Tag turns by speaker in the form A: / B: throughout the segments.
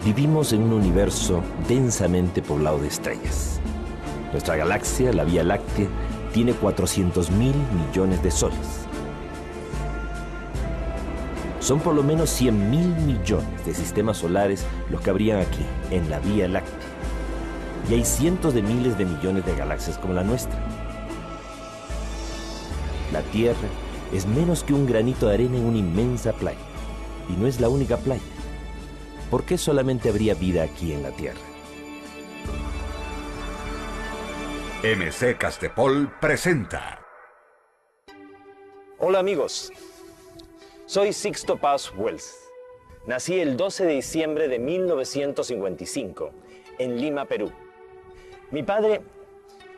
A: Vivimos en un universo densamente poblado de estrellas. Nuestra galaxia, la Vía Láctea, tiene 400.000 millones de soles. Son por lo menos 100.000 millones de sistemas solares los que habrían aquí, en la Vía Láctea. Y hay cientos de miles de millones de galaxias como la nuestra. La Tierra es menos que un granito de arena en una inmensa playa. Y no es la única playa. ¿Por qué solamente habría vida aquí en la Tierra?
B: MC Castepol presenta.
C: Hola amigos, soy Sixto Paz Wells. Nací el 12 de diciembre de 1955 en Lima, Perú. Mi padre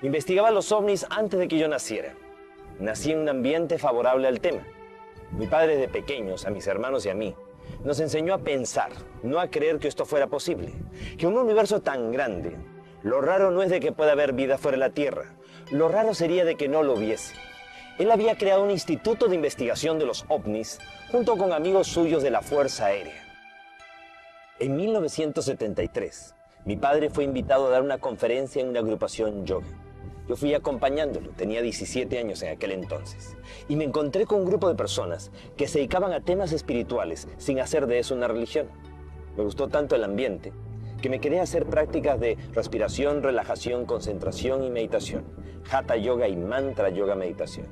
C: investigaba los ovnis antes de que yo naciera. Nací en un ambiente favorable al tema. Mi padre de pequeños, a mis hermanos y a mí, nos enseñó a pensar, no a creer que esto fuera posible. Que un universo tan grande, lo raro no es de que pueda haber vida fuera de la Tierra. Lo raro sería de que no lo hubiese. Él había creado un instituto de investigación de los ovnis junto con amigos suyos de la Fuerza Aérea. En 1973, mi padre fue invitado a dar una conferencia en una agrupación yoga. Yo fui acompañándolo, tenía 17 años en aquel entonces, y me encontré con un grupo de personas que se dedicaban a temas espirituales sin hacer de eso una religión. Me gustó tanto el ambiente que me quedé a hacer prácticas de respiración, relajación, concentración y meditación, Hatha Yoga y Mantra Yoga Meditación.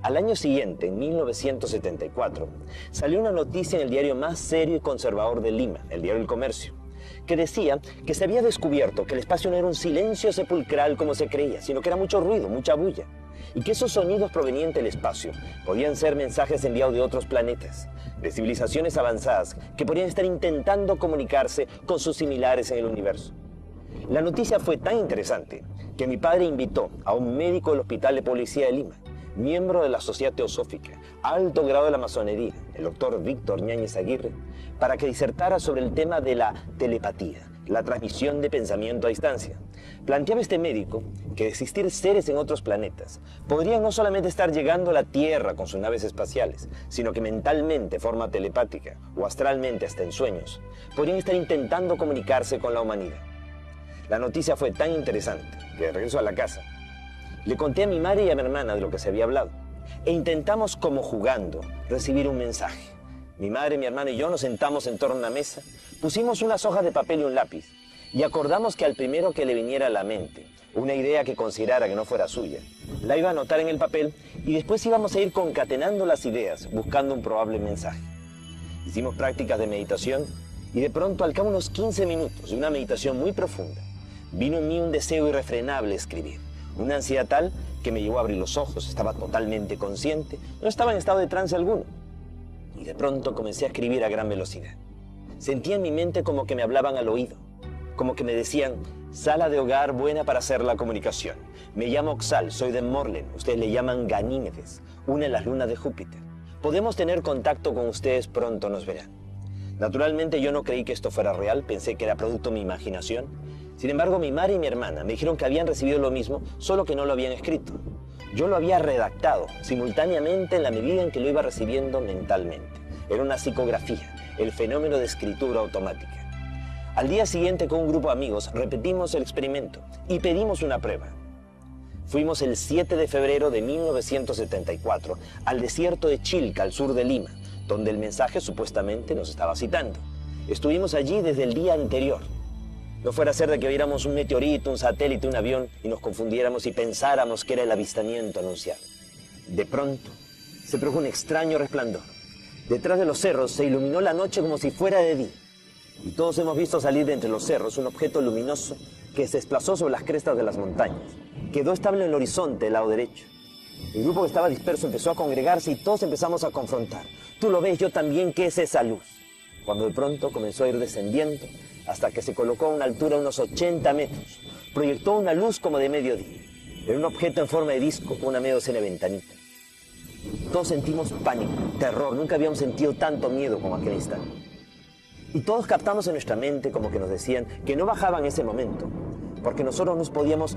C: Al año siguiente, en 1974, salió una noticia en el diario más serio y conservador de Lima, el diario El Comercio, que decía que se había descubierto que el espacio no era un silencio sepulcral como se creía, sino que era mucho ruido, mucha bulla, y que esos sonidos provenientes del espacio podían ser mensajes enviados de otros planetas, de civilizaciones avanzadas que podrían estar intentando comunicarse con sus similares en el universo. La noticia fue tan interesante que mi padre invitó a un médico del Hospital de Policía de Lima, miembro de la Sociedad Teosófica, alto grado de la masonería, el doctor Víctor Ñáñez Aguirre, para que disertara sobre el tema de la telepatía, la transmisión de pensamiento a distancia. Planteaba este médico que de existir seres en otros planetas, podrían no solamente estar llegando a la Tierra con sus naves espaciales, sino que mentalmente, de forma telepática, o astralmente hasta en sueños, podrían estar intentando comunicarse con la humanidad. La noticia fue tan interesante que de regreso a la casa, le conté a mi madre y a mi hermana de lo que se había hablado, e intentamos, como jugando, recibir un mensaje. Mi madre, mi hermana y yo nos sentamos en torno a una mesa, pusimos unas hojas de papel y un lápiz, y acordamos que al primero que le viniera a la mente una idea que considerara que no fuera suya, la iba a anotar en el papel y después íbamos a ir concatenando las ideas, buscando un probable mensaje. Hicimos prácticas de meditación y de pronto, al cabo de unos 15 minutos de una meditación muy profunda, vino en mí un deseo irrefrenable de escribir. Una ansiedad tal que me llevó a abrir los ojos, estaba totalmente consciente, no estaba en estado de trance alguno. Y de pronto comencé a escribir a gran velocidad. Sentía en mi mente como que me hablaban al oído, como que me decían: sala de hogar buena para hacer la comunicación. Me llamo Oxal, soy de Morlen, ustedes le llaman Ganímedes, una de las lunas de Júpiter. Podemos tener contacto con ustedes, pronto nos verán. Naturalmente yo no creí que esto fuera real, pensé que era producto de mi imaginación. Sin embargo, mi madre y mi hermana me dijeron que habían recibido lo mismo, solo que no lo habían escrito. Yo lo había redactado simultáneamente en la medida en que lo iba recibiendo mentalmente. Era una psicografía, el fenómeno de escritura automática. Al día siguiente, con un grupo de amigos, repetimos el experimento y pedimos una prueba. Fuimos el 7 de febrero de 1974 al desierto de Chilca, al sur de Lima, donde el mensaje supuestamente nos estaba citando. Estuvimos allí desde el día anterior. No fuera a ser de que viéramos un meteorito, un satélite, un avión y nos confundiéramos y pensáramos que era el avistamiento anunciado. De pronto, se produjo un extraño resplandor. Detrás de los cerros se iluminó la noche como si fuera de día. Y todos hemos visto salir de entre los cerros un objeto luminoso que se desplazó sobre las crestas de las montañas. Quedó estable en el horizonte del lado derecho. El grupo que estaba disperso empezó a congregarse y todos empezamos a confrontar. Tú lo ves, yo también, ¿qué es esa luz? Cuando de pronto comenzó a ir descendiendo hasta que se colocó a una altura de unos 80 metros. Proyectó una luz como de mediodía. Era un objeto en forma de disco con una media docena de ventanitas. Todos sentimos pánico, terror. Nunca habíamos sentido tanto miedo como aquel instante. Y todos captamos en nuestra mente como que nos decían que no bajaba en ese momento, porque nosotros no podíamos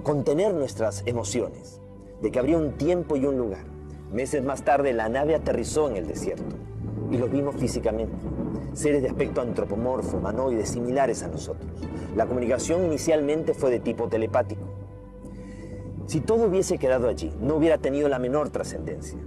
C: contener nuestras emociones, de que habría un tiempo y un lugar. Meses más tarde la nave aterrizó en el desierto y los vimos físicamente. seres de aspecto antropomorfo, humanoides, similares a nosotros. La comunicación inicialmente fue de tipo telepático. Si todo hubiese quedado allí, no hubiera tenido la menor trascendencia.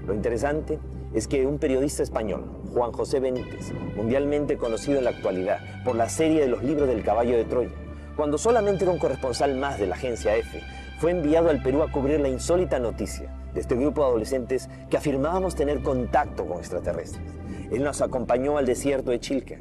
C: Lo interesante es que un periodista español, Juan José Benítez, mundialmente conocido en la actualidad por la serie de los libros del caballo de Troya, cuando solamente era un corresponsal más de la agencia EFE, fue enviado al Perú a cubrir la insólita noticia de este grupo de adolescentes que afirmábamos tener contacto con extraterrestres. Él nos acompañó al desierto de Chilca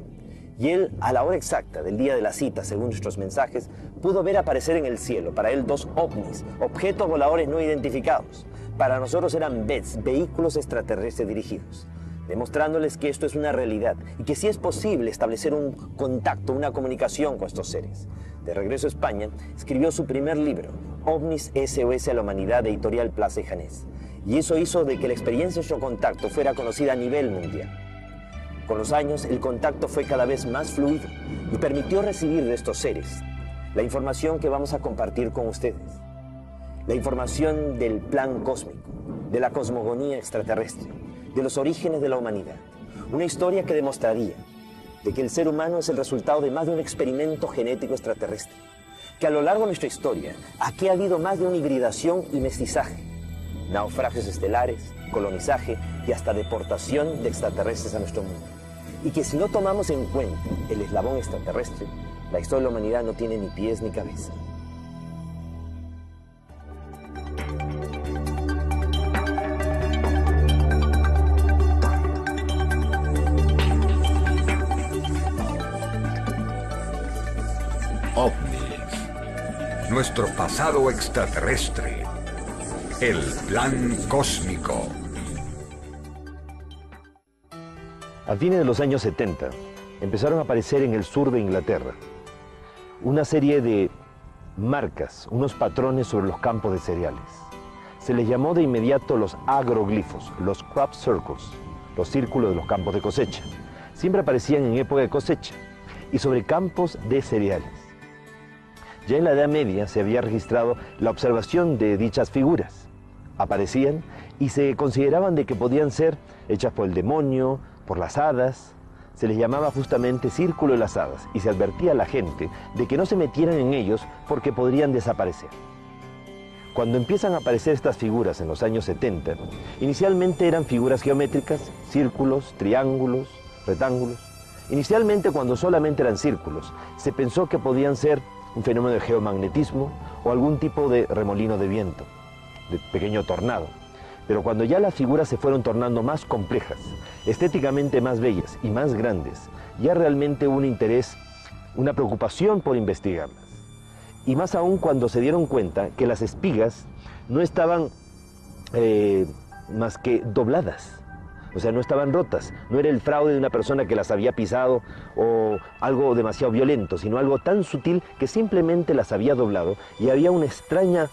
C: y él, a la hora exacta del día de la cita, según nuestros mensajes, pudo ver aparecer en el cielo, para él, 2 ovnis, objetos voladores no identificados. Para nosotros eran BETs, vehículos extraterrestres dirigidos, demostrándoles que esto es una realidad y que sí es posible establecer un contacto, una comunicación con estos seres. De regreso a España, escribió su primer libro, OVNIS SOS a la Humanidad, de Editorial Plaza y Janés. Y eso hizo de que la experiencia de su contacto fuera conocida a nivel mundial. Con los años, el contacto fue cada vez más fluido y permitió recibir de estos seres la información que vamos a compartir con ustedes. La información del plan cósmico, de la cosmogonía extraterrestre, de los orígenes de la humanidad. Una historia que demostraría de que el ser humano es el resultado de más de un experimento genético extraterrestre. Que a lo largo de nuestra historia, aquí ha habido más de una hibridación y mestizaje, naufragios estelares, colonizaje y hasta deportación de extraterrestres a nuestro mundo. Y que si no tomamos en cuenta el eslabón extraterrestre, la historia de la humanidad no tiene ni pies ni cabeza.
B: OVNIS. Nuestro pasado extraterrestre. El plan cósmico.
A: A fines de los años 70, empezaron a aparecer en el sur de Inglaterra una serie de marcas, unos patrones sobre los campos de cereales. Se les llamó de inmediato los agroglifos, los crop circles, los círculos de los campos de cosecha. Siempre aparecían en época de cosecha y sobre campos de cereales. Ya en la Edad Media se había registrado la observación de dichas figuras. Aparecían y se consideraban de que podían ser hechas por el demonio, por las hadas. Se les llamaba justamente Círculo de las Hadas y se advertía a la gente de que no se metieran en ellos porque podrían desaparecer. Cuando empiezan a aparecer estas figuras en los años 70, inicialmente eran figuras geométricas, círculos, triángulos, rectángulos. Inicialmente, cuando solamente eran círculos, se pensó que podían ser un fenómeno de geomagnetismo o algún tipo de remolino de viento, de pequeño tornado. Pero cuando ya las figuras se fueron tornando más complejas, estéticamente más bellas y más grandes, ya realmente hubo un interés, una preocupación por investigarlas. Y más aún cuando se dieron cuenta que las espigas no estaban más que dobladas, o sea, no estaban rotas, no era el fraude de una persona que las había pisado o algo demasiado violento, sino algo tan sutil que simplemente las había doblado y había una extraña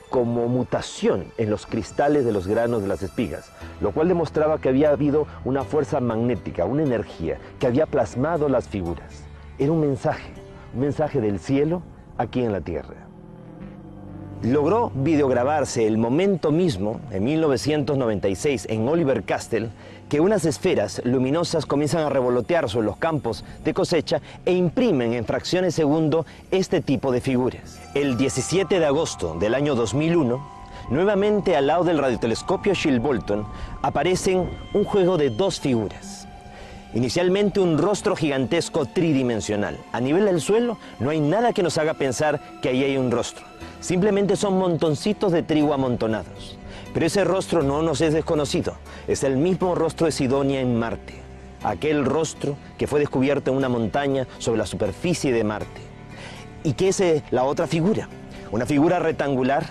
A: como mutación en los cristales de los granos de las espigas, lo cual demostraba que había habido una fuerza magnética, una energía que había plasmado las figuras. Era un mensaje del cielo aquí en la tierra. Logró videograbarse el momento mismo, en 1996, en Oliver Castle, que unas esferas luminosas comienzan a revolotear sobre los campos de cosecha e imprimen en fracciones de segundo este tipo de figuras. El 17 de agosto del año 2001, nuevamente al lado del radiotelescopio Shilbolton, aparecen un juego de 2 figuras. Inicialmente un rostro gigantesco tridimensional. A nivel del suelo no hay nada que nos haga pensar que ahí hay un rostro. Simplemente son montoncitos de trigo amontonados. Pero ese rostro no nos es desconocido. Es el mismo rostro de Sidonia en Marte. Aquel rostro que fue descubierto en una montaña sobre la superficie de Marte. ¿Y qué es la otra figura? Una figura rectangular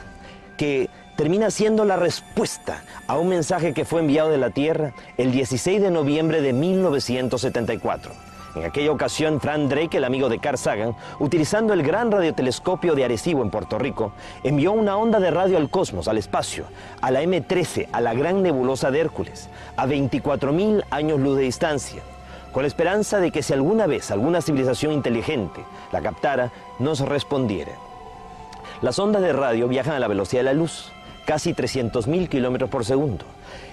A: que termina siendo la respuesta a un mensaje que fue enviado de la Tierra el 16 de noviembre de 1974. En aquella ocasión, Frank Drake, el amigo de Carl Sagan, utilizando el gran radiotelescopio de Arecibo en Puerto Rico, envió una onda de radio al cosmos, al espacio, a la M13, a la gran nebulosa de Hércules, a 24.000 años luz de distancia, con la esperanza de que si alguna vez alguna civilización inteligente la captara, nos respondiera. Las ondas de radio viajan a la velocidad de la luz. casi 300.000 kilómetros por segundo.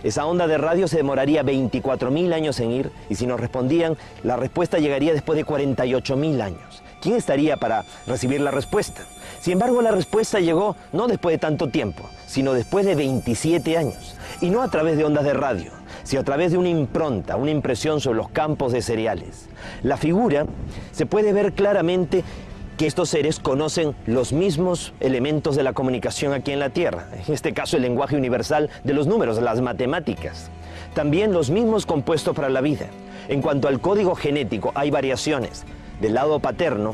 A: Esa onda de radio se demoraría 24.000 años en ir, y si nos respondían, la respuesta llegaría después de 48.000 años. ¿Quién estaría para recibir la respuesta? Sin embargo, la respuesta llegó no después de tanto tiempo, sino después de 27 años. Y no a través de ondas de radio, sino a través de una impronta, una impresión sobre los campos de cereales. La figura se puede ver claramente que estos seres conocen los mismos elementos de la comunicación aquí en la Tierra. En este caso, el lenguaje universal de los números, las matemáticas. También los mismos compuestos para la vida. En cuanto al código genético, hay variaciones. Del lado paterno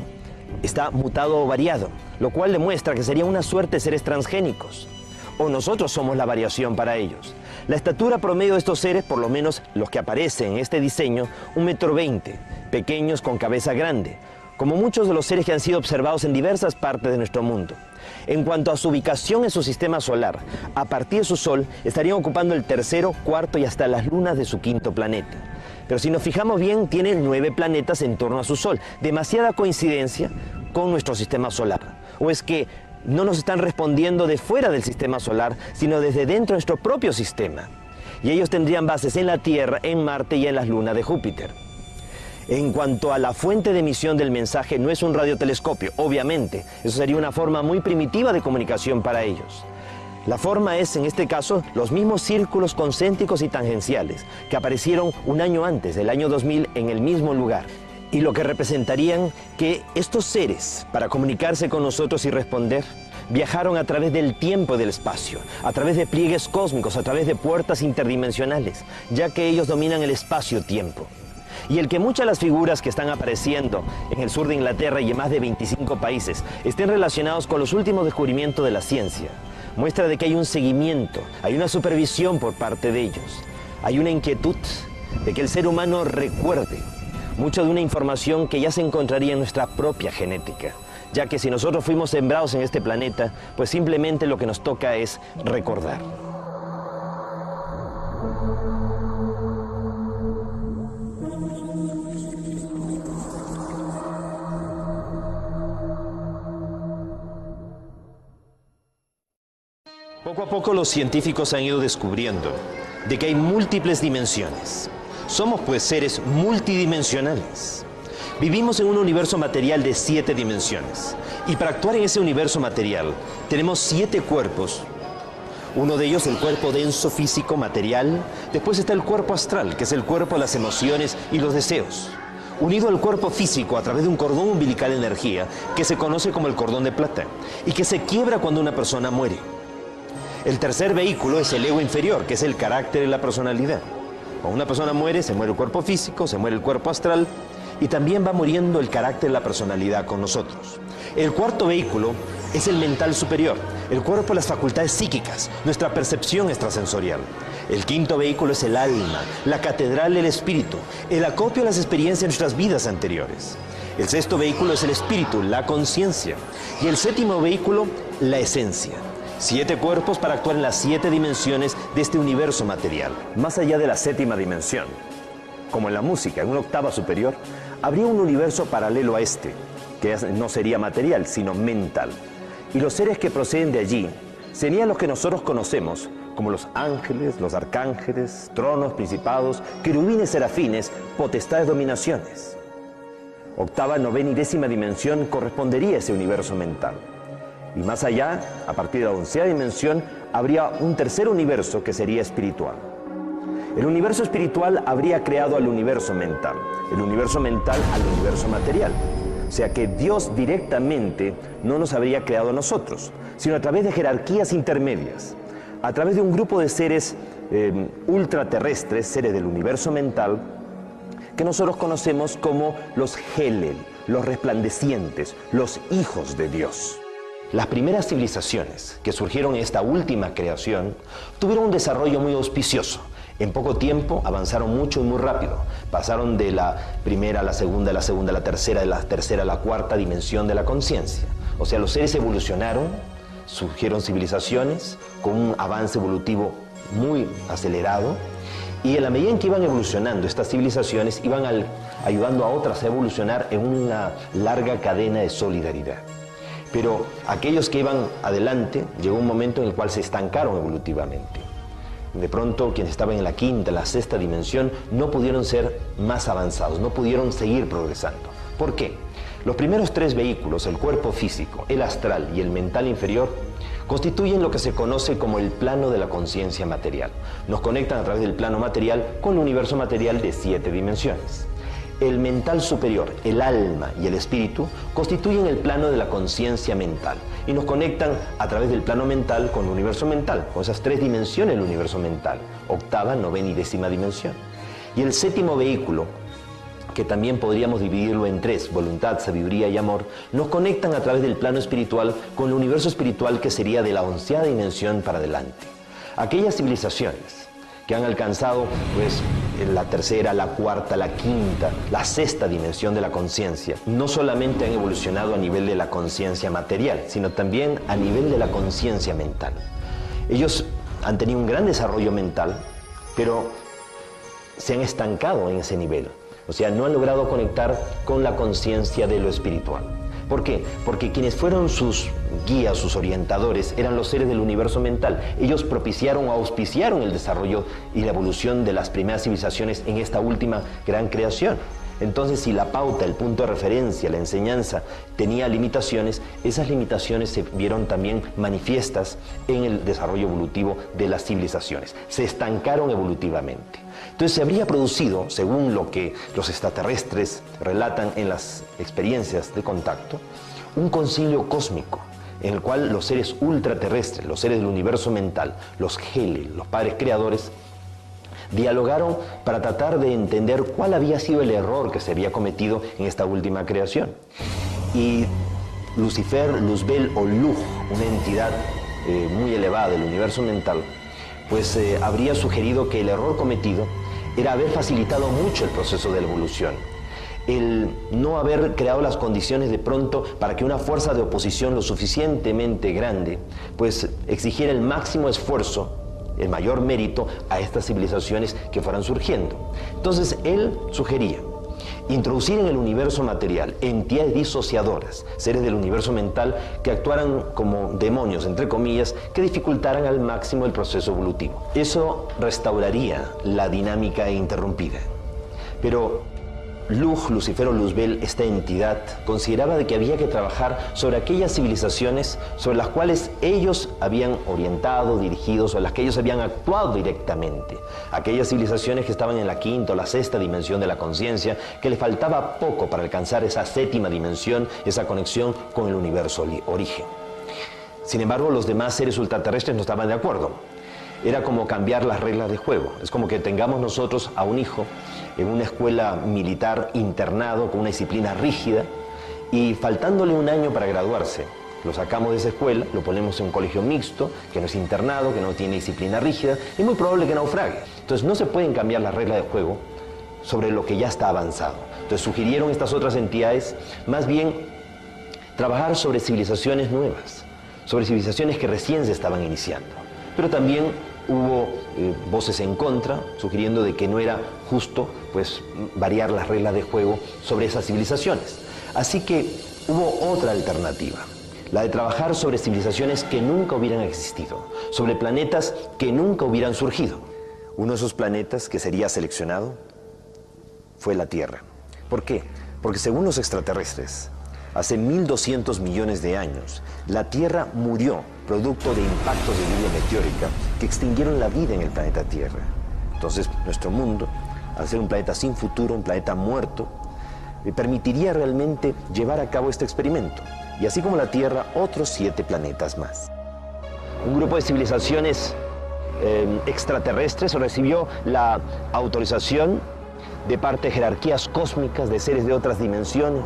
A: está mutado o variado, lo cual demuestra que sería una suerte de seres transgénicos. O nosotros somos la variación para ellos. La estatura promedio de estos seres, por lo menos los que aparecen en este diseño, 1,20 m, pequeños con cabeza grande, como muchos de los seres que han sido observados en diversas partes de nuestro mundo. En cuanto a su ubicación en su sistema solar, a partir de su Sol estarían ocupando el tercero, cuarto y hasta las lunas de su quinto planeta. Pero si nos fijamos bien, tiene 9 planetas en torno a su Sol. Demasiada coincidencia con nuestro sistema solar. ¿O es que no nos están respondiendo de fuera del sistema solar, sino desde dentro de nuestro propio sistema? Y ellos tendrían bases en la Tierra, en Marte y en las lunas de Júpiter. En cuanto a la fuente de emisión del mensaje, no es un radiotelescopio, obviamente. Eso sería una forma muy primitiva de comunicación para ellos. La forma es, en este caso, los mismos círculos concéntricos y tangenciales que aparecieron un año antes, del año 2000, en el mismo lugar. Y lo que representarían que estos seres, para comunicarse con nosotros y responder, viajaron a través del tiempo y del espacio, a través de pliegues cósmicos, a través de puertas interdimensionales, ya que ellos dominan el espacio-tiempo. Y el que muchas de las figuras que están apareciendo en el sur de Inglaterra y en más de 25 países estén relacionados con los últimos descubrimientos de la ciencia, muestra de que hay un seguimiento, hay una supervisión por parte de ellos. Hay una inquietud de que el ser humano recuerde mucho de una información que ya se encontraría en nuestra propia genética, ya que si nosotros fuimos sembrados en este planeta, pues simplemente lo que nos toca es recordar. Poco a poco los científicos han ido descubriendo de que hay múltiples dimensiones. Somos pues seres multidimensionales. Vivimos en un universo material de 7 dimensiones. Y para actuar en ese universo material tenemos 7 cuerpos. Uno de ellos el cuerpo denso, físico, material. Después está el cuerpo astral, que es el cuerpo de las emociones y los deseos. Unido al cuerpo físico a través de un cordón umbilical de energía que se conoce como el cordón de plata y que se quiebra cuando una persona muere. El tercer vehículo es el ego inferior, que es el carácter y la personalidad. Cuando una persona muere, se muere el cuerpo físico, se muere el cuerpo astral y también va muriendo el carácter y la personalidad con nosotros. El cuarto vehículo es el mental superior, el cuerpo de las facultades psíquicas, nuestra percepción extrasensorial. El quinto vehículo es el alma, la catedral del espíritu, el acopio de las experiencias de nuestras vidas anteriores. El sexto vehículo es el espíritu, la conciencia. Y el séptimo vehículo, la esencia. 7 cuerpos para actuar en las 7 dimensiones de este universo material. Más allá de la séptima dimensión, como en la música, en una octava superior, habría un universo paralelo a este, que no sería material, sino mental. Y los seres que proceden de allí serían los que nosotros conocemos como los ángeles, los arcángeles, tronos, principados, querubines, serafines, potestades, dominaciones. Octava, novena y décima dimensión correspondería a ese universo mental. Y más allá, a partir de la 11ª dimensión, habría un tercer universo que sería espiritual. El universo espiritual habría creado al universo mental, el universo mental al universo material. O sea que Dios directamente no nos habría creado a nosotros, sino a través de jerarquías intermedias, a través de un grupo de seres ultraterrestres, seres del universo mental, que nosotros conocemos como los Helel, los resplandecientes, los hijos de Dios. Las primeras civilizaciones que surgieron en esta última creación tuvieron un desarrollo muy auspicioso. En poco tiempo avanzaron mucho y muy rápido. Pasaron de la primera a la segunda, a la tercera, de la tercera a la cuarta dimensión de la conciencia. O sea, los seres evolucionaron, surgieron civilizaciones con un avance evolutivo muy acelerado, y en la medida en que iban evolucionando estas civilizaciones, iban ayudando a otras a evolucionar en una larga cadena de solidaridad. Pero aquellos que iban adelante, llegó un momento en el cual se estancaron evolutivamente. De pronto, quienes estaban en la quinta, la sexta dimensión, no pudieron ser más avanzados, no pudieron seguir progresando. ¿Por qué? Los primeros tres vehículos, el cuerpo físico, el astral y el mental inferior, constituyen lo que se conoce como el plano de la conciencia material. Nos conectan a través del plano material con el universo material de 7 dimensiones. El mental superior, el alma y el espíritu constituyen el plano de la conciencia mental y nos conectan a través del plano mental con el universo mental, con esas 3 dimensiones del universo mental, octava, novena y décima dimensión. Y el séptimo vehículo, que también podríamos dividirlo en 3, voluntad, sabiduría y amor, nos conectan a través del plano espiritual con el universo espiritual que sería de la 11ª dimensión para adelante. Aquellas civilizaciones que han alcanzado pues la tercera, la cuarta, la quinta, la sexta dimensión de la conciencia, no solamente han evolucionado a nivel de la conciencia material, sino también a nivel de la conciencia mental. Ellos han tenido un gran desarrollo mental, pero se han estancado en ese nivel. O sea, no han logrado conectar con la conciencia de lo espiritual. ¿Por qué? Porque quienes fueron sus guías, sus orientadores, eran los seres del universo mental. Ellos propiciaron o auspiciaron el desarrollo y la evolución de las primeras civilizaciones en esta última gran creación. Entonces, si la pauta, el punto de referencia, la enseñanza tenía limitaciones, esas limitaciones se vieron también manifiestas en el desarrollo evolutivo de las civilizaciones. Se estancaron evolutivamente. Entonces se habría producido, según lo que los extraterrestres relatan en las experiencias de contacto, un concilio cósmico en el cual los seres ultraterrestres, los seres del universo mental, los Heli, los padres creadores, dialogaron para tratar de entender cuál había sido el error que se había cometido en esta última creación. Y Lucifer, Luzbel o Luj, una entidad muy elevada del universo mental, pues habría sugerido que el error cometido era haber facilitado mucho el proceso de la evolución. El no haber creado las condiciones de pronto para que una fuerza de oposición lo suficientemente grande, pues exigiera el máximo esfuerzo, el mayor mérito a estas civilizaciones que fueran surgiendo. Entonces él sugería introducir en el universo material entidades disociadoras, seres del universo mental que actuaran como demonios, entre comillas, que dificultaran al máximo el proceso evolutivo. Eso restauraría la dinámica interrumpida. Pero Luj, Lucifer o Luzbel, esta entidad, consideraba de que había que trabajar sobre aquellas civilizaciones sobre las cuales ellos habían orientado, dirigido, sobre las que ellos habían actuado directamente. Aquellas civilizaciones que estaban en la quinta o la sexta dimensión de la conciencia, que les faltaba poco para alcanzar esa séptima dimensión, esa conexión con el universo origen. Sin embargo, los demás seres ultraterrestres no estaban de acuerdo. Era como cambiar las reglas de juego. Es como que tengamos nosotros a un hijo en una escuela militar internado con una disciplina rígida y faltándole un año para graduarse, lo sacamos de esa escuela, lo ponemos en un colegio mixto, que no es internado, que no tiene disciplina rígida, y es muy probable que naufrague. Entonces no se pueden cambiar las reglas de juego sobre lo que ya está avanzado. Entonces sugirieron estas otras entidades más bien trabajar sobre civilizaciones nuevas, sobre civilizaciones que recién se estaban iniciando. Pero también hubo voces en contra, sugiriendo de que no era justo pues, variar las reglas de juego sobre esas civilizaciones. Así que hubo otra alternativa, la de trabajar sobre civilizaciones que nunca hubieran existido, sobre planetas que nunca hubieran surgido. Uno de esos planetas que sería seleccionado fue la Tierra. ¿Por qué? Porque según los extraterrestres, hace 1200 millones de años, la Tierra murió producto de impactos de lluvia meteórica que extinguieron la vida en el planeta Tierra. Entonces, nuestro mundo, al ser un planeta sin futuro, un planeta muerto, permitiría realmente llevar a cabo este experimento. Y así como la Tierra, otros 7 planetas más. Un grupo de civilizaciones extraterrestres recibió la autorización de parte de jerarquías cósmicas, de seres de otras dimensiones,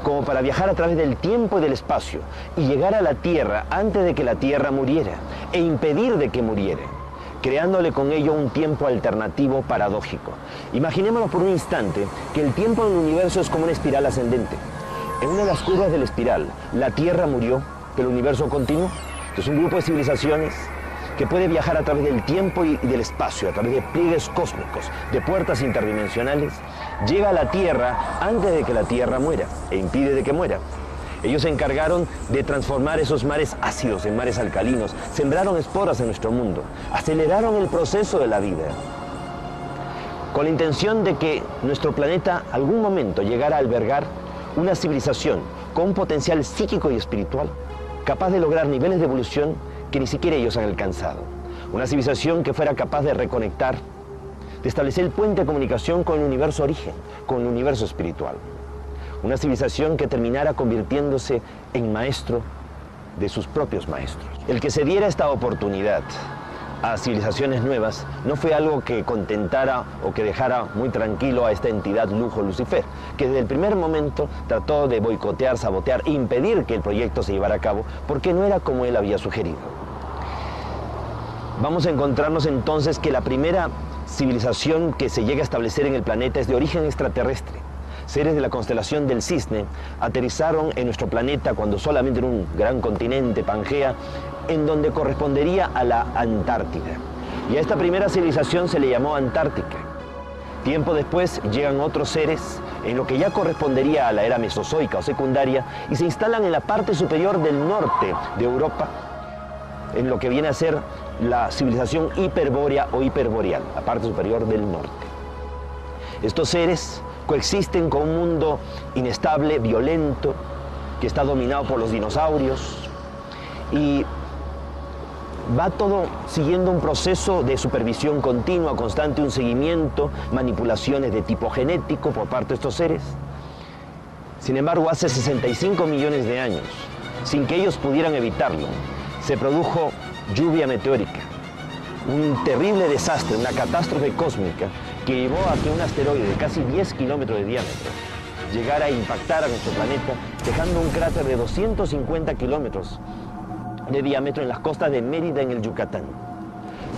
A: como para viajar a través del tiempo y del espacio y llegar a la Tierra antes de que la Tierra muriera e impedir de que muriera, creándole con ello un tiempo alternativo paradójico. Imaginémonos por un instante que el tiempo en el universo es como una espiral ascendente. En una de las curvas de la espiral, la Tierra murió, pero el universo continuó. Es un grupo de civilizaciones que puede viajar a través del tiempo y del espacio, a través de pliegues cósmicos, de puertas interdimensionales, llega a la Tierra antes de que la Tierra muera e impide de que muera. Ellos se encargaron de transformar esos mares ácidos en mares alcalinos, sembraron esporas en nuestro mundo, aceleraron el proceso de la vida, con la intención de que nuestro planeta algún momento llegara a albergar una civilización con un potencial psíquico y espiritual capaz de lograr niveles de evolución que ni siquiera ellos han alcanzado. Una civilización que fuera capaz de reconectar, de establecer el puente de comunicación con el universo origen, con el universo espiritual. Una civilización que terminara convirtiéndose en maestro de sus propios maestros. El que se diera esta oportunidad a civilizaciones nuevas no fue algo que contentara o que dejara muy tranquilo a esta entidad lujo Lucifer, que desde el primer momento trató de boicotear, sabotear, impedir que el proyecto se llevara a cabo, porque no era como él había sugerido. Vamos a encontrarnos entonces que la primera civilización que se llega a establecer en el planeta es de origen extraterrestre. Seres de la constelación del Cisne aterrizaron en nuestro planeta cuando solamente era un gran continente, Pangea, en donde correspondería a la Antártida. Y a esta primera civilización se le llamó Antártica. Tiempo después llegan otros seres en lo que ya correspondería a la era mesozoica o secundaria y se instalan en la parte superior del norte de Europa, en lo que viene a ser la civilización hiperbórea o hiperboreal, la parte superior del norte. Estos seres coexisten con un mundo inestable, violento, que está dominado por los dinosaurios, y va todo siguiendo un proceso de supervisión continua, constante, un seguimiento, manipulaciones de tipo genético por parte de estos seres. Sin embargo, hace 65 millones de años, sin que ellos pudieran evitarlo, se produjo lluvia meteórica, un terrible desastre, una catástrofe cósmica que llevó a que un asteroide de casi 10 kilómetros de diámetro llegara a impactar a nuestro planeta, dejando un cráter de 250 kilómetros de diámetro en las costas de Mérida, en el Yucatán.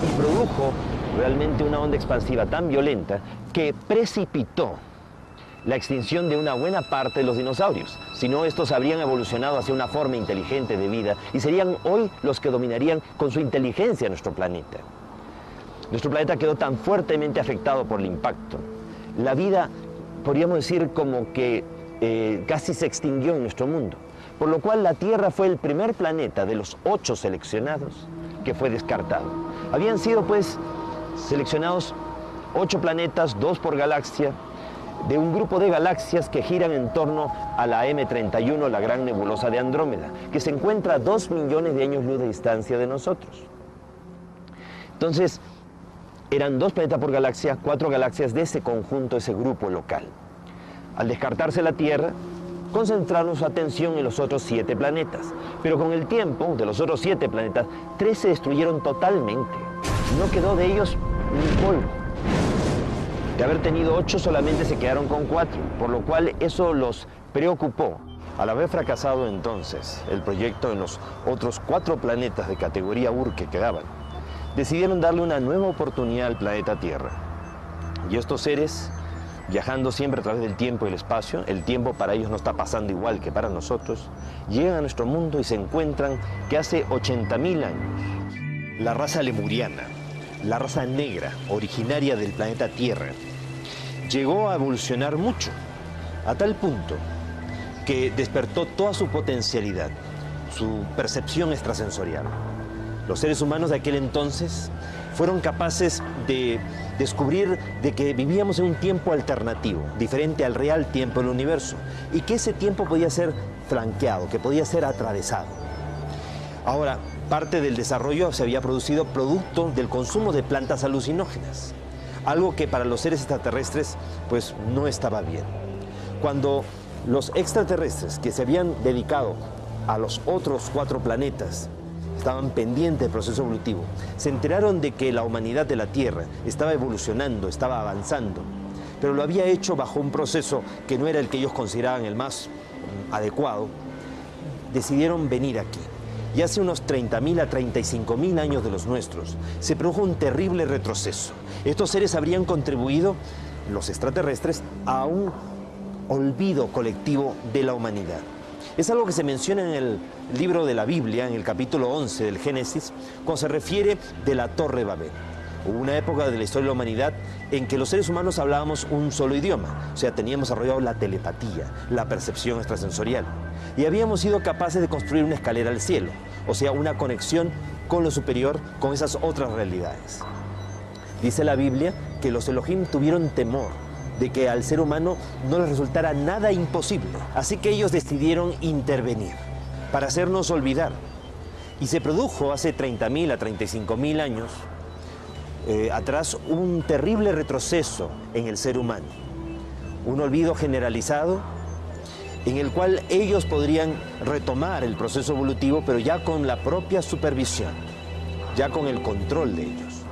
A: Y produjo realmente una onda expansiva tan violenta que precipitó la extinción de una buena parte de los dinosaurios. Si no, estos habrían evolucionado hacia una forma inteligente de vida y serían hoy los que dominarían con su inteligencia nuestro planeta. Nuestro planeta quedó tan fuertemente afectado por el impacto. La vida, podríamos decir, como que casi se extinguió en nuestro mundo. Por lo cual la Tierra fue el primer planeta de los 8 seleccionados que fue descartado. Habían sido pues seleccionados 8 planetas, 2 por galaxia, de un grupo de galaxias que giran en torno a la M31, la gran nebulosa de Andrómeda, que se encuentra a 2 millones de años luz de distancia de nosotros. Entonces, eran 2 planetas por galaxia, 4 galaxias de ese conjunto, ese grupo local. Al descartarse la Tierra, concentraron su atención en los otros 7 planetas. Pero con el tiempo, de los otros 7 planetas, 3 se destruyeron totalmente. No quedó de ellos ni polvo. De haber tenido 8, solamente se quedaron con 4, por lo cual eso los preocupó. Al haber fracasado entonces el proyecto en los otros 4 planetas de categoría Ur que quedaban, decidieron darle una nueva oportunidad al planeta Tierra. Y estos seres, viajando siempre a través del tiempo y el espacio, el tiempo para ellos no está pasando igual que para nosotros, llegan a nuestro mundo y se encuentran que hace 80.000 años, la raza lemuriana, la raza negra, originaria del planeta Tierra, llegó a evolucionar mucho, a tal punto que despertó toda su potencialidad, su percepción extrasensorial. Los seres humanos de aquel entonces fueron capaces de descubrir de que vivíamos en un tiempo alternativo, diferente al real tiempo del universo, y que ese tiempo podía ser flanqueado, que podía ser atravesado. Ahora, parte del desarrollo se había producido producto del consumo de plantas alucinógenas, algo que para los seres extraterrestres pues no estaba bien. Cuando los extraterrestres que se habían dedicado a los otros 4 planetas estaban pendientes del proceso evolutivo, se enteraron de que la humanidad de la Tierra estaba evolucionando, estaba avanzando, pero lo había hecho bajo un proceso que no era el que ellos consideraban el más adecuado, decidieron venir aquí. Y hace unos 30.000 a 35.000 años de los nuestros, se produjo un terrible retroceso. Estos seres habrían contribuido, los extraterrestres, a un olvido colectivo de la humanidad. Es algo que se menciona en el libro de la Biblia, en el capítulo 11 del Génesis, cuando se refiere de la Torre Babel. Hubo una época de la historia de la humanidad en que los seres humanos hablábamos un solo idioma, o sea, teníamos desarrollado la telepatía, la percepción extrasensorial, y habíamos sido capaces de construir una escalera al cielo, o sea, una conexión con lo superior, con esas otras realidades. Dice la Biblia que los Elohim tuvieron temor de que al ser humano no les resultara nada imposible, así que ellos decidieron intervenir para hacernos olvidar. Y se produjo hace 30.000 a 35.000 años atrás un terrible retroceso en el ser humano, un olvido generalizado en el cual ellos podrían retomar el proceso evolutivo, pero ya con la propia supervisión, ya con el control de ellos.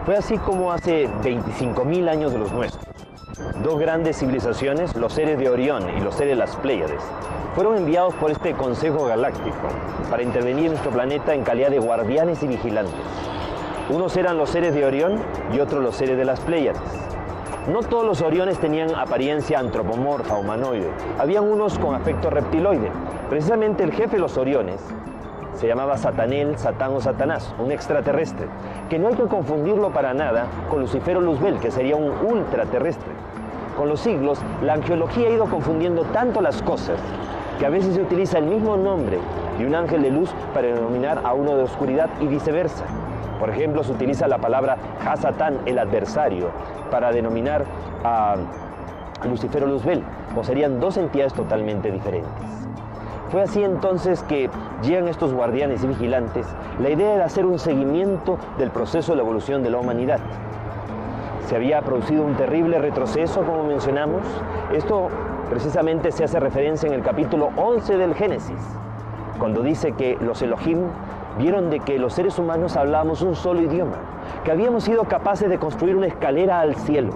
C: Fue así como hace 25.000 años de los nuestros, dos grandes civilizaciones, los seres de Orión y los seres de las Pléyades, fueron enviados por este Consejo Galáctico para intervenir en nuestro planeta en calidad de guardianes y vigilantes. Unos eran los seres de Orión y otros los seres de las Pléyades. No todos los Oriones tenían apariencia antropomorfa, humanoide. Habían unos con aspecto reptiloide. Precisamente el jefe de los Oriones se llamaba Satanel, Satán o Satanás, un extraterrestre, que no hay que confundirlo para nada con Lucifero Luzbel, que sería un ultraterrestre. Con los siglos, la angeología ha ido confundiendo tanto las cosas que a veces se utiliza el mismo nombre de un ángel de luz para denominar a uno de oscuridad y viceversa. Por ejemplo, se utiliza la palabra Ha-Satán, el adversario, para denominar a Lucifero Luzbel, o serían dos entidades totalmente diferentes. Fue así entonces que llegan estos guardianes y vigilantes. La idea era hacer un seguimiento del proceso de la evolución de la humanidad. Se había producido un terrible retroceso, como mencionamos. Esto precisamente se hace referencia en el capítulo 11 del Génesis, cuando dice que los Elohim vieron de que los seres humanos hablábamos un solo idioma, que habíamos sido capaces de construir una escalera al cielo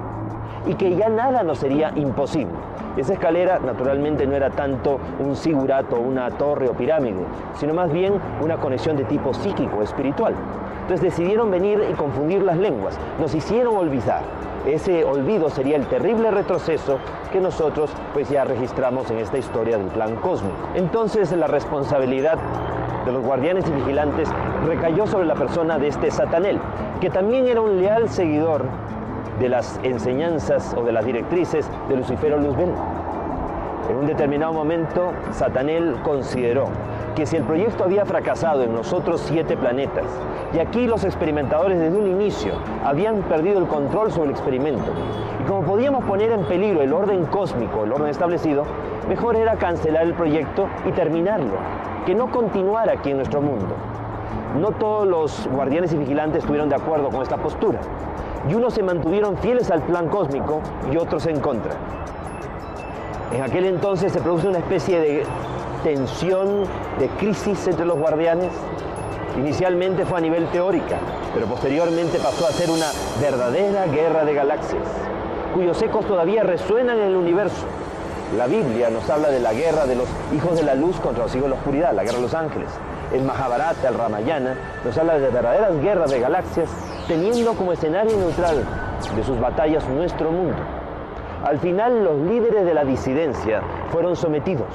C: y que ya nada nos sería imposible. Esa escalera naturalmente no era tanto un zigurato, una torre o pirámide, sino más bien una conexión de tipo psíquico, espiritual. Entonces decidieron venir y confundir las lenguas, nos hicieron olvidar. Ese olvido sería el terrible retroceso que nosotros pues ya registramos en esta historia del plan cósmico. Entonces la responsabilidad de los guardianes y vigilantes recayó sobre la persona de este Satanel, que también era un leal seguidor de las enseñanzas o de las directrices de Lucifero Luzbel. En un determinado momento, Satanel consideró que si el proyecto había fracasado en los otros 7 planetas, y aquí los experimentadores desde un inicio habían perdido el control sobre el experimento, y como podíamos poner en peligro el orden cósmico, el orden establecido, mejor era cancelar el proyecto y terminarlo, que no continuara aquí en nuestro mundo. No todos los guardianes y vigilantes estuvieron de acuerdo con esta postura, y unos se mantuvieron fieles al plan cósmico y otros en contra. En aquel entonces se produce una especie de tensión, de crisis entre los guardianes. Inicialmente fue a nivel teórica, pero posteriormente pasó a ser una verdadera guerra de galaxias, cuyos ecos todavía resuenan en el universo. La Biblia nos habla de la guerra de los hijos de la luz contra los hijos de la oscuridad, la guerra de los ángeles. El Mahabharata, el Ramayana, nos habla de verdaderas guerras de galaxias, teniendo como escenario neutral de sus batallas nuestro mundo. Al final, los líderes de la disidencia fueron sometidos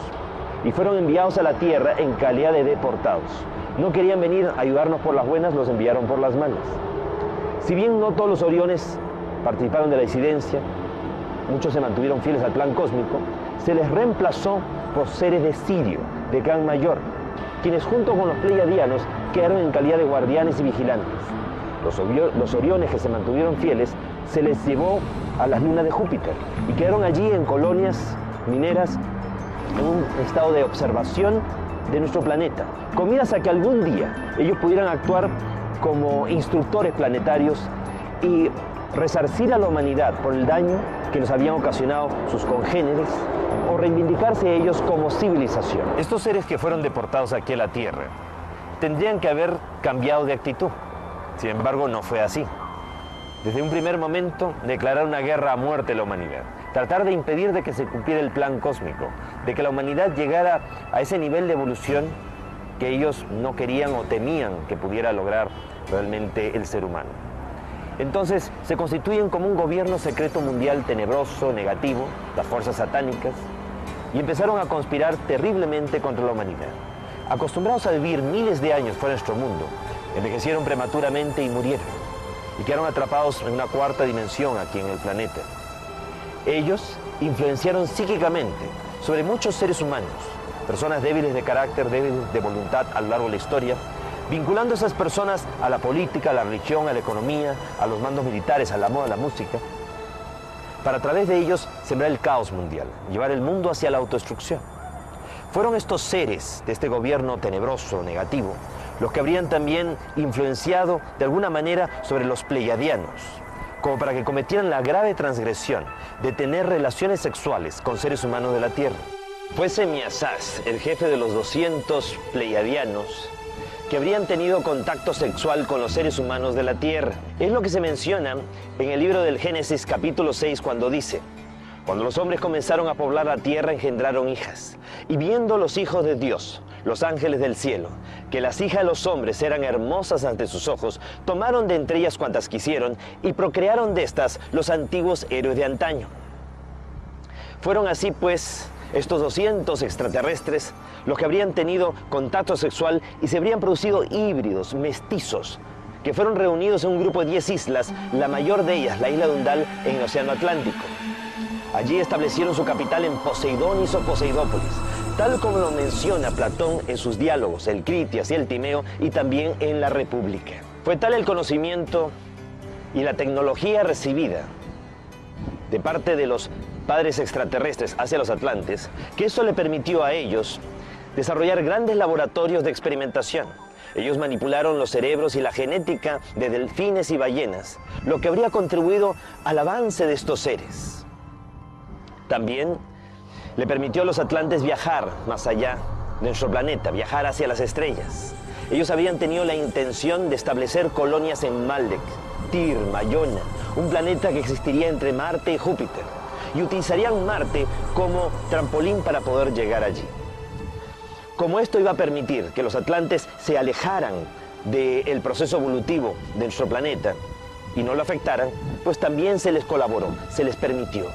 C: y fueron enviados a la Tierra en calidad de deportados. No querían venir a ayudarnos por las buenas, los enviaron por las malas. Si bien no todos los Oriones participaron de la disidencia, muchos se mantuvieron fieles al plan cósmico, se les reemplazó por seres de Sirio, de Gran Mayor, quienes junto con los pleiadianos quedaron en calidad de guardianes y vigilantes. Los Oriones que se mantuvieron fieles se les llevó a las lunas de Júpiter y quedaron allí en colonias mineras en un estado de observación de nuestro planeta, con miras a que algún día ellos pudieran actuar como instructores planetarios y resarcir a la humanidad por el daño que nos habían ocasionado sus congéneres o reivindicarse ellos como civilización. Estos seres que fueron deportados aquí a la Tierra tendrían que haber cambiado de actitud. Sin embargo, no fue así. Desde un primer momento, declarar una guerra a muerte a la humanidad, tratar de impedir de que se cumpliera el plan cósmico, de que la humanidad llegara a ese nivel de evolución que ellos no querían o temían que pudiera lograr realmente el ser humano. Entonces se constituyen como un gobierno secreto mundial tenebroso, negativo, las fuerzas satánicas, y empezaron a conspirar terriblemente contra la humanidad. Acostumbrados a vivir miles de años fuera de nuestro mundo, envejecieron prematuramente y murieron.
A: y quedaron atrapados en una cuarta dimensión aquí en el planeta. Ellos influenciaron psíquicamente sobre muchos seres humanos, personas débiles de carácter, débiles de voluntad a lo largo de la historia, vinculando a esas personas a la política, a la religión, a la economía, a los mandos militares, a la moda, a la música, para a través de ellos sembrar el caos mundial, llevar el mundo hacia la autodestrucción. Fueron estos seres de este gobierno tenebroso, negativo, los que habrían también influenciado de alguna manera sobre los pleiadianos, como para que cometieran la grave transgresión de tener relaciones sexuales con seres humanos de la Tierra. Fue Semiasaz, el jefe de los 200 pleiadianos, que habrían tenido contacto sexual con los seres humanos de la Tierra. Es lo que se menciona en el libro del Génesis capítulo 6 cuando dice: cuando los hombres comenzaron a poblar la tierra engendraron hijas, y viendo los hijos de Dios, los ángeles del cielo, que las hijas de los hombres eran hermosas ante sus ojos, tomaron de entre ellas cuantas quisieron y procrearon de estas los antiguos héroes de antaño. Fueron así pues estos 200 extraterrestres los que habrían tenido contacto sexual y se habrían producido híbridos, mestizos, que fueron reunidos en un grupo de 10 islas, la mayor de ellas, la isla de Undal, en el Océano Atlántico. Allí establecieron su capital en Poseidonis o Poseidópolis, tal como lo menciona Platón en sus diálogos, el Critias y el Timeo, y también en la República. Fue tal el conocimiento y la tecnología recibida de parte de los padres extraterrestres hacia los atlantes, que esto le permitió a ellos desarrollar grandes laboratorios de experimentación. Ellos manipularon los cerebros y la genética de delfines y ballenas, lo que habría contribuido al avance de estos seres. También le permitió a los atlantes viajar más allá de nuestro planeta, viajar hacia las estrellas. Ellos habían tenido la intención de establecer colonias en Maldek, Tir, Mayona, un planeta que existiría entre Marte y Júpiter, y utilizarían Marte como trampolín para poder llegar allí. Como esto iba a permitir que los atlantes se alejaran del proceso evolutivo de nuestro planeta y no lo afectaran, pues también se les colaboró, se les permitió.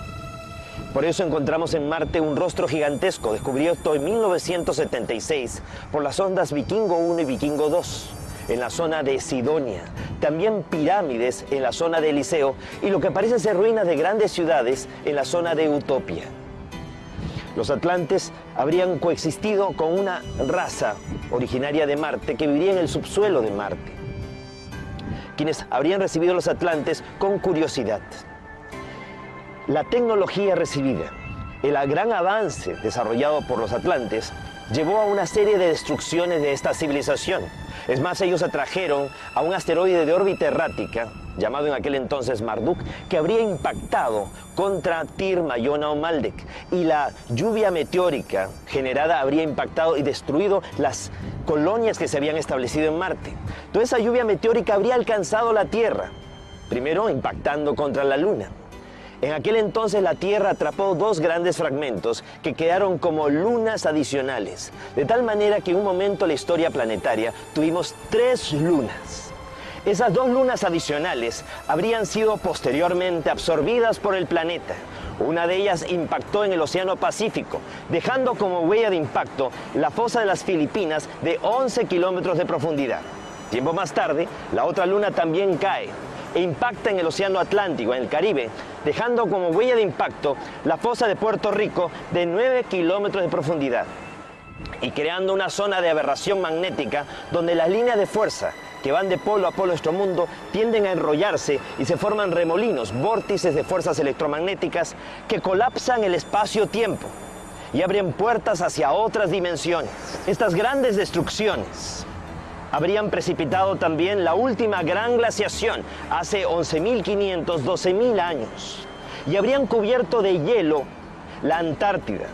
A: Por eso encontramos en Marte un rostro gigantesco, descubierto en 1976 por las sondas Vikingo 1 y Vikingo 2, en la zona de Sidonia. También pirámides en la zona de Eliseo y lo que parecen ser ruinas de grandes ciudades en la zona de Utopia. Los atlantes habrían coexistido con una raza originaria de Marte que viviría en el subsuelo de Marte, quienes habrían recibido a los atlantes con curiosidad. La tecnología recibida, el gran avance desarrollado por los atlantes, llevó a una serie de destrucciones de esta civilización. Es más, ellos atrajeron a un asteroide de órbita errática, llamado en aquel entonces Marduk, que habría impactado contra Tir, Mayona o Maldek, y la lluvia meteórica generada habría impactado y destruido las colonias que se habían establecido en Marte. Toda esa lluvia meteórica habría alcanzado la Tierra, primero impactando contra la Luna. En aquel entonces la Tierra atrapó dos grandes fragmentos que quedaron como lunas adicionales, de tal manera que en un momento de la historia planetaria tuvimos 3 lunas. Esas 2 lunas adicionales habrían sido posteriormente absorbidas por el planeta. Una de ellas impactó en el Océano Pacífico, dejando como huella de impacto la fosa de las Filipinas de 11 kilómetros de profundidad. Tiempo más tarde, la otra luna también cae e impacta en el Océano Atlántico, en el Caribe, dejando como huella de impacto la fosa de Puerto Rico de 9 kilómetros de profundidad y creando una zona de aberración magnética donde las líneas de fuerza que van de polo a polo de nuestro mundo tienden a enrollarse y se forman remolinos, vórtices de fuerzas electromagnéticas que colapsan el espacio-tiempo y abren puertas hacia otras dimensiones. Estas grandes destrucciones habrían precipitado también la última gran glaciación hace 11.500, 12.000 años y habrían cubierto de hielo la Antártida,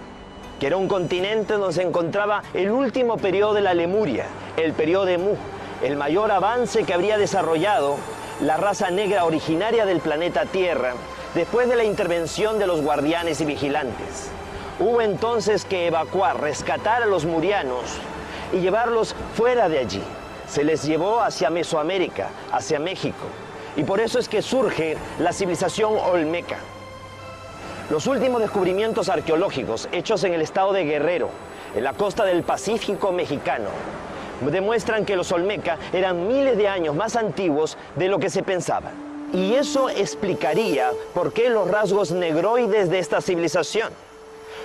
A: que era un continente donde se encontraba el último periodo de la Lemuria, el periodo de Mu, el mayor avance que habría desarrollado la raza negra originaria del planeta Tierra después de la intervención de los guardianes y vigilantes. Hubo entonces que evacuar, rescatar a los murianos y llevarlos fuera de allí. Se les llevó hacia Mesoamérica, hacia México, y por eso es que surge la civilización olmeca. Los últimos descubrimientos arqueológicos hechos en el estado de Guerrero, en la costa del Pacífico mexicano,
C: demuestran que los Olmeca eran miles de años más antiguos de lo que se pensaba. Y eso explicaría por qué los rasgos negroides de esta civilización.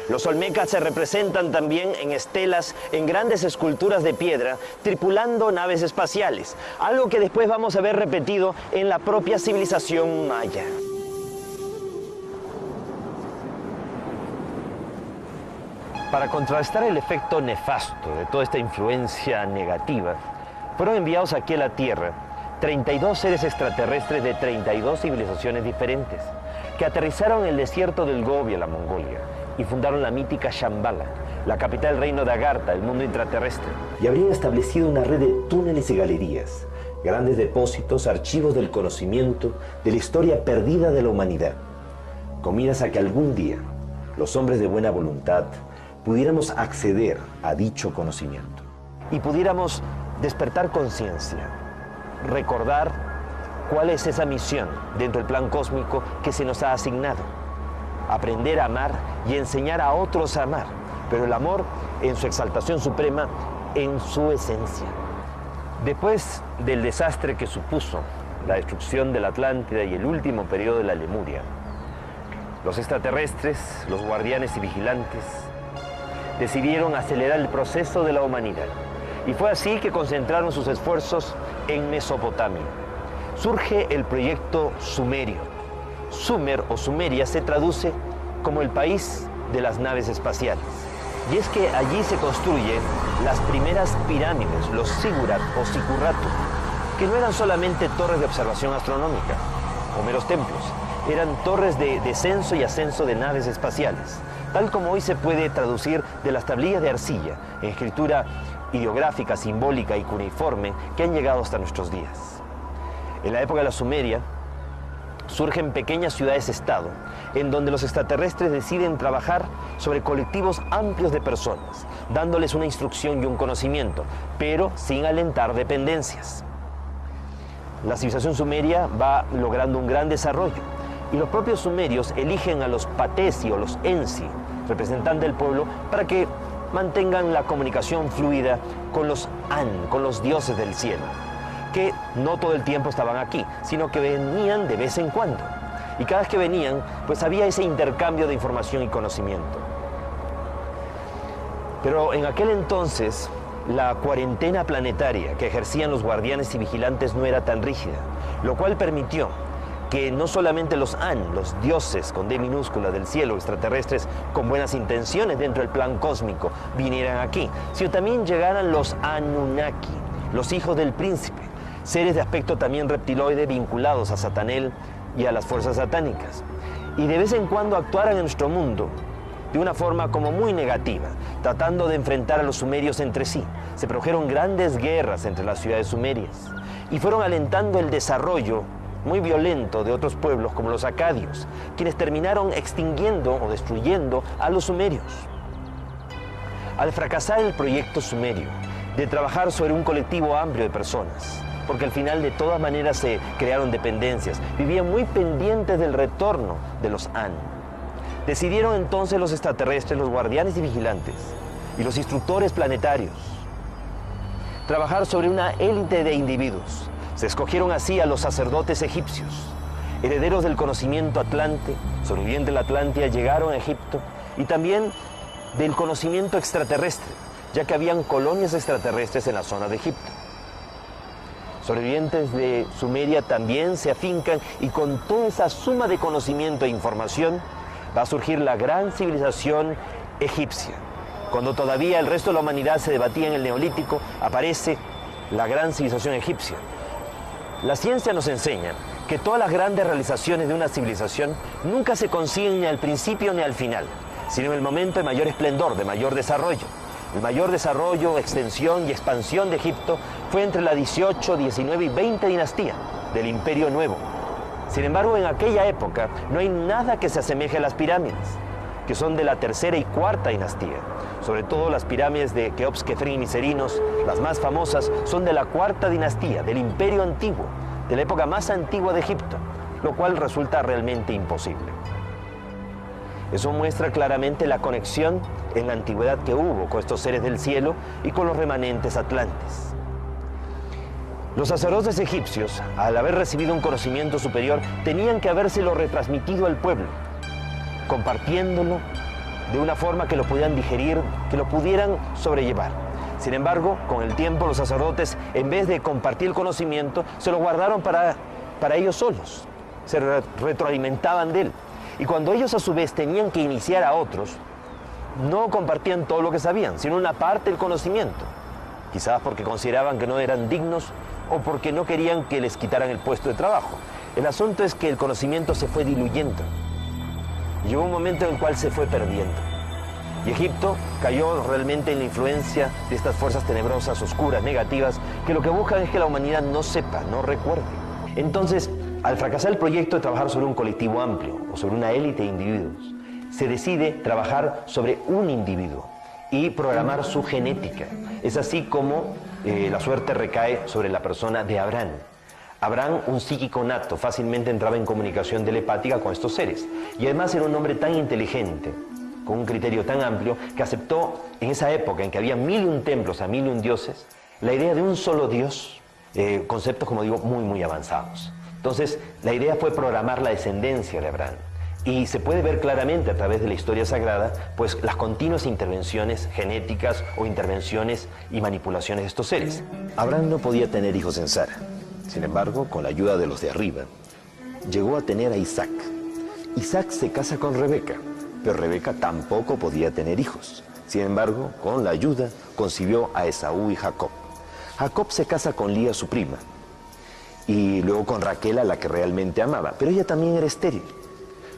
C: Los Olmecas se representan también en estelas, en grandes esculturas de piedra, tripulando naves espaciales, algo que después vamos a ver repetido en la propia civilización maya. Para contrarrestar el efecto nefasto de toda esta influencia negativa, fueron enviados aquí a la Tierra 32 seres extraterrestres de 32 civilizaciones diferentes, que aterrizaron en el desierto del Gobi, en la Mongolia, y fundaron la mítica Shambhala, la capital del reino de Agartha, el mundo intraterrestre.
A: Y habrían establecido una red de túneles y galerías, grandes depósitos, archivos del conocimiento, de la historia perdida de la humanidad, con miras a que algún día los hombres de buena voluntad pudiéramos acceder a dicho conocimiento.
C: Y pudiéramos despertar conciencia, recordar cuál es esa misión dentro del plan cósmico que se nos ha asignado. Aprender a amar y enseñar a otros a amar, pero el amor en su exaltación suprema, en su esencia. Después del desastre que supuso la destrucción de la Atlántida y el último periodo de la Lemuria, los extraterrestres, los guardianes y vigilantes, decidieron acelerar el proceso de la humanidad. Y fue así que concentraron sus esfuerzos en Mesopotamia. Surge el proyecto Sumerio. Sumer o Sumeria se traduce como el país de las naves espaciales. Y es que allí se construyen las primeras pirámides, los zigurat o sicurratu, que no eran solamente torres de observación astronómica o meros templos, eran torres de descenso y ascenso de naves espaciales, tal como hoy se puede traducir de las tablillas de arcilla en escritura ideográfica, simbólica y cuneiforme que han llegado hasta nuestros días. En la época de la Sumeria surgen pequeñas ciudades-estado en donde los extraterrestres deciden trabajar sobre colectivos amplios de personas, dándoles una instrucción y un conocimiento, pero sin alentar dependencias. La civilización sumeria va logrando un gran desarrollo y los propios sumerios eligen a los patesi o los ensi, representantes del pueblo, para que mantengan la comunicación fluida con los An, con los dioses del cielo, que no todo el tiempo estaban aquí, sino que venían de vez en cuando. Y cada vez que venían, pues había ese intercambio de información y conocimiento. Pero en aquel entonces, la cuarentena planetaria que ejercían los guardianes y vigilantes no era tan rígida, lo cual permitió que no solamente los An, los dioses con D minúscula del cielo, extraterrestres con buenas intenciones dentro del plan cósmico, vinieran aquí, sino también llegaran los Anunnaki, los hijos del príncipe, seres de aspecto también reptiloide vinculados a Satanel y a las fuerzas satánicas. Y de vez en cuando actuaran en nuestro mundo de una forma como muy negativa, tratando de enfrentar a los sumerios entre sí. Se produjeron grandes guerras entre las ciudades sumerias y fueron alentando el desarrollo muy violento de otros pueblos como los acadios, quienes terminaron extinguiendo o destruyendo a los sumerios. Al fracasar el proyecto sumerio de trabajar sobre un colectivo amplio de personas, porque al final de todas maneras se crearon dependencias, vivían muy pendientes del retorno de los An. Decidieron entonces los extraterrestres, los guardianes y vigilantes y los instructores planetarios trabajar sobre una élite de individuos. Se escogieron así a los sacerdotes egipcios, herederos del conocimiento atlante, sobrevivientes de la Atlántida, llegaron a Egipto, y también del conocimiento extraterrestre, ya que habían colonias extraterrestres en la zona de Egipto. Sobrevivientes de Sumeria también se afincan, y con toda esa suma de conocimiento e información va a surgir la gran civilización egipcia. Cuando todavía el resto de la humanidad se debatía en el Neolítico, aparece la gran civilización egipcia. La ciencia nos enseña que todas las grandes realizaciones de una civilización nunca se consiguen ni al principio ni al final, sino en el momento de mayor esplendor, de mayor desarrollo. El mayor desarrollo, extensión y expansión de Egipto fue entre la 18, 19 y 20 dinastía del Imperio Nuevo. Sin embargo, en aquella época no hay nada que se asemeje a las pirámides, que son de la tercera y cuarta dinastía. Sobre todo las pirámides de Keops, Kefren y Miserinos, las más famosas, son de la cuarta dinastía, del Imperio Antiguo, de la época más antigua de Egipto, lo cual resulta realmente imposible. Eso muestra claramente la conexión
A: en la antigüedad que hubo con estos seres del cielo y con los remanentes atlantes. Los sacerdotes egipcios, al haber recibido un conocimiento superior, tenían que habérselo retransmitido al pueblo, compartiéndolo de una forma que lo pudieran digerir, que lo pudieran sobrellevar. Sin embargo, con el tiempo los sacerdotes, en vez de compartir el conocimiento, se lo guardaron para ellos solos, se retroalimentaban de él. Y cuando ellos a su vez tenían que iniciar a otros, no compartían todo lo que sabían, sino una parte del conocimiento. Quizás porque consideraban que no eran dignos o porque no querían que les quitaran el puesto de trabajo. El asunto es que el conocimiento se fue diluyendo. Llegó un momento en el cual se fue perdiendo. Y Egipto cayó realmente en la influencia de estas fuerzas tenebrosas, oscuras, negativas, que lo que buscan es que la humanidad no sepa, no recuerde. Entonces, al fracasar el proyecto de trabajar sobre un colectivo amplio o sobre una élite de individuos, se decide trabajar sobre un individuo y programar su genética. Es así como la suerte recae sobre la persona de Abraham. Abraham, un psíquico nato, fácilmente entraba en comunicación telepática con estos seres. Y además era un hombre tan inteligente, con un criterio tan amplio, que aceptó en esa época en que había 1001 templos a 1001 dioses, la idea de un solo Dios, conceptos, como digo, muy, muy avanzados. Entonces, la idea fue programar la descendencia de Abraham. Y se puede ver claramente a través de la historia sagrada, pues las continuas intervenciones genéticas o intervenciones y manipulaciones de estos seres. Abraham no podía tener hijos en Sara. Sin embargo, con la ayuda de los de arriba, llegó a tener a Isaac. Isaac se casa con Rebeca, pero Rebeca tampoco podía tener hijos. Sin embargo, con la ayuda, concibió a Esaú y Jacob. Jacob se casa con Lía, su prima, y luego con Raquel, a la que realmente amaba, pero ella también era estéril.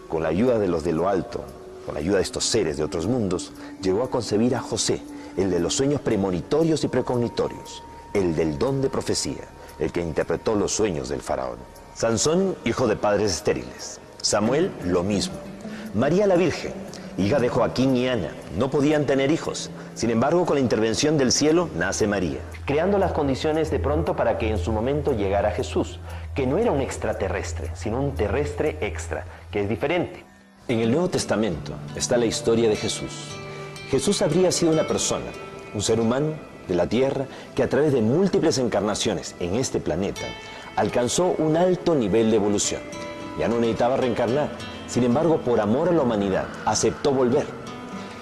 A: Con la ayuda de los de lo alto, con la ayuda de estos seres de otros mundos, llegó a concebir a José, el de los sueños premonitorios y precognitorios, el del don de profecía, el que interpretó los sueños del faraón. Sansón, hijo de padres estériles. Samuel, lo mismo. María la Virgen, hija de Joaquín y Ana, no podían tener hijos. Sin embargo, con la intervención del cielo, nace María, creando las condiciones de pronto para que en su momento llegara Jesús, que no era un extraterrestre, sino un terrestre extra, que es diferente. En el Nuevo Testamento está la historia de Jesús. Jesús habría sido una persona, un ser humano de la tierra, que a través de múltiples encarnaciones en este planeta, alcanzó un alto nivel de evolución. Ya no necesitaba reencarnar. Sin embargo, por amor a la humanidad, aceptó volver.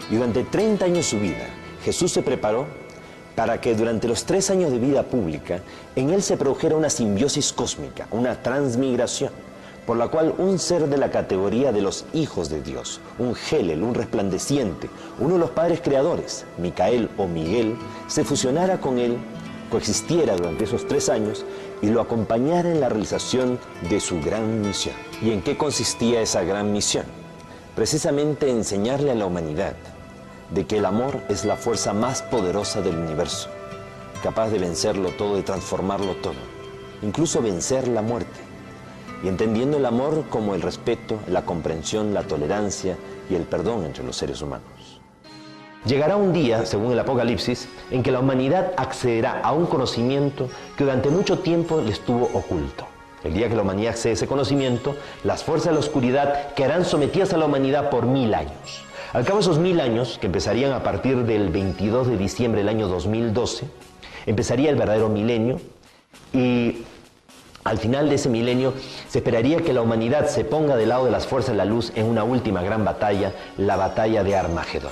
A: Y durante 30 años de su vida, Jesús se preparó para que durante los 3 años de vida pública, en él se produjera una simbiosis cósmica, una transmigración, por la cual un ser de la categoría de los hijos de Dios, un Helel, un resplandeciente, uno de los padres creadores, Micael o Miguel, se fusionara con él, coexistiera durante esos 3 años y lo acompañara en la realización de su gran misión. ¿Y en qué consistía esa gran misión? Precisamente enseñarle a la humanidad de que el amor es la fuerza más poderosa del universo, capaz de vencerlo todo, de transformarlo todo, incluso vencer la muerte, y entendiendo el amor como el respeto, la comprensión, la tolerancia y el perdón entre los seres humanos. Llegará un día, según el Apocalipsis, en que la humanidad accederá a un conocimiento que durante mucho tiempo le estuvo oculto. El día que la humanidad accede a ese conocimiento, las fuerzas de la oscuridad quedarán sometidas a la humanidad por 1000 años. Al cabo de esos 1000 años, que empezarían a partir del 22 de diciembre del año 2012, empezaría el verdadero milenio, y al final de ese milenio se esperaría que la humanidad se ponga del lado de las fuerzas de la luz en una última gran batalla, la batalla de Armagedón.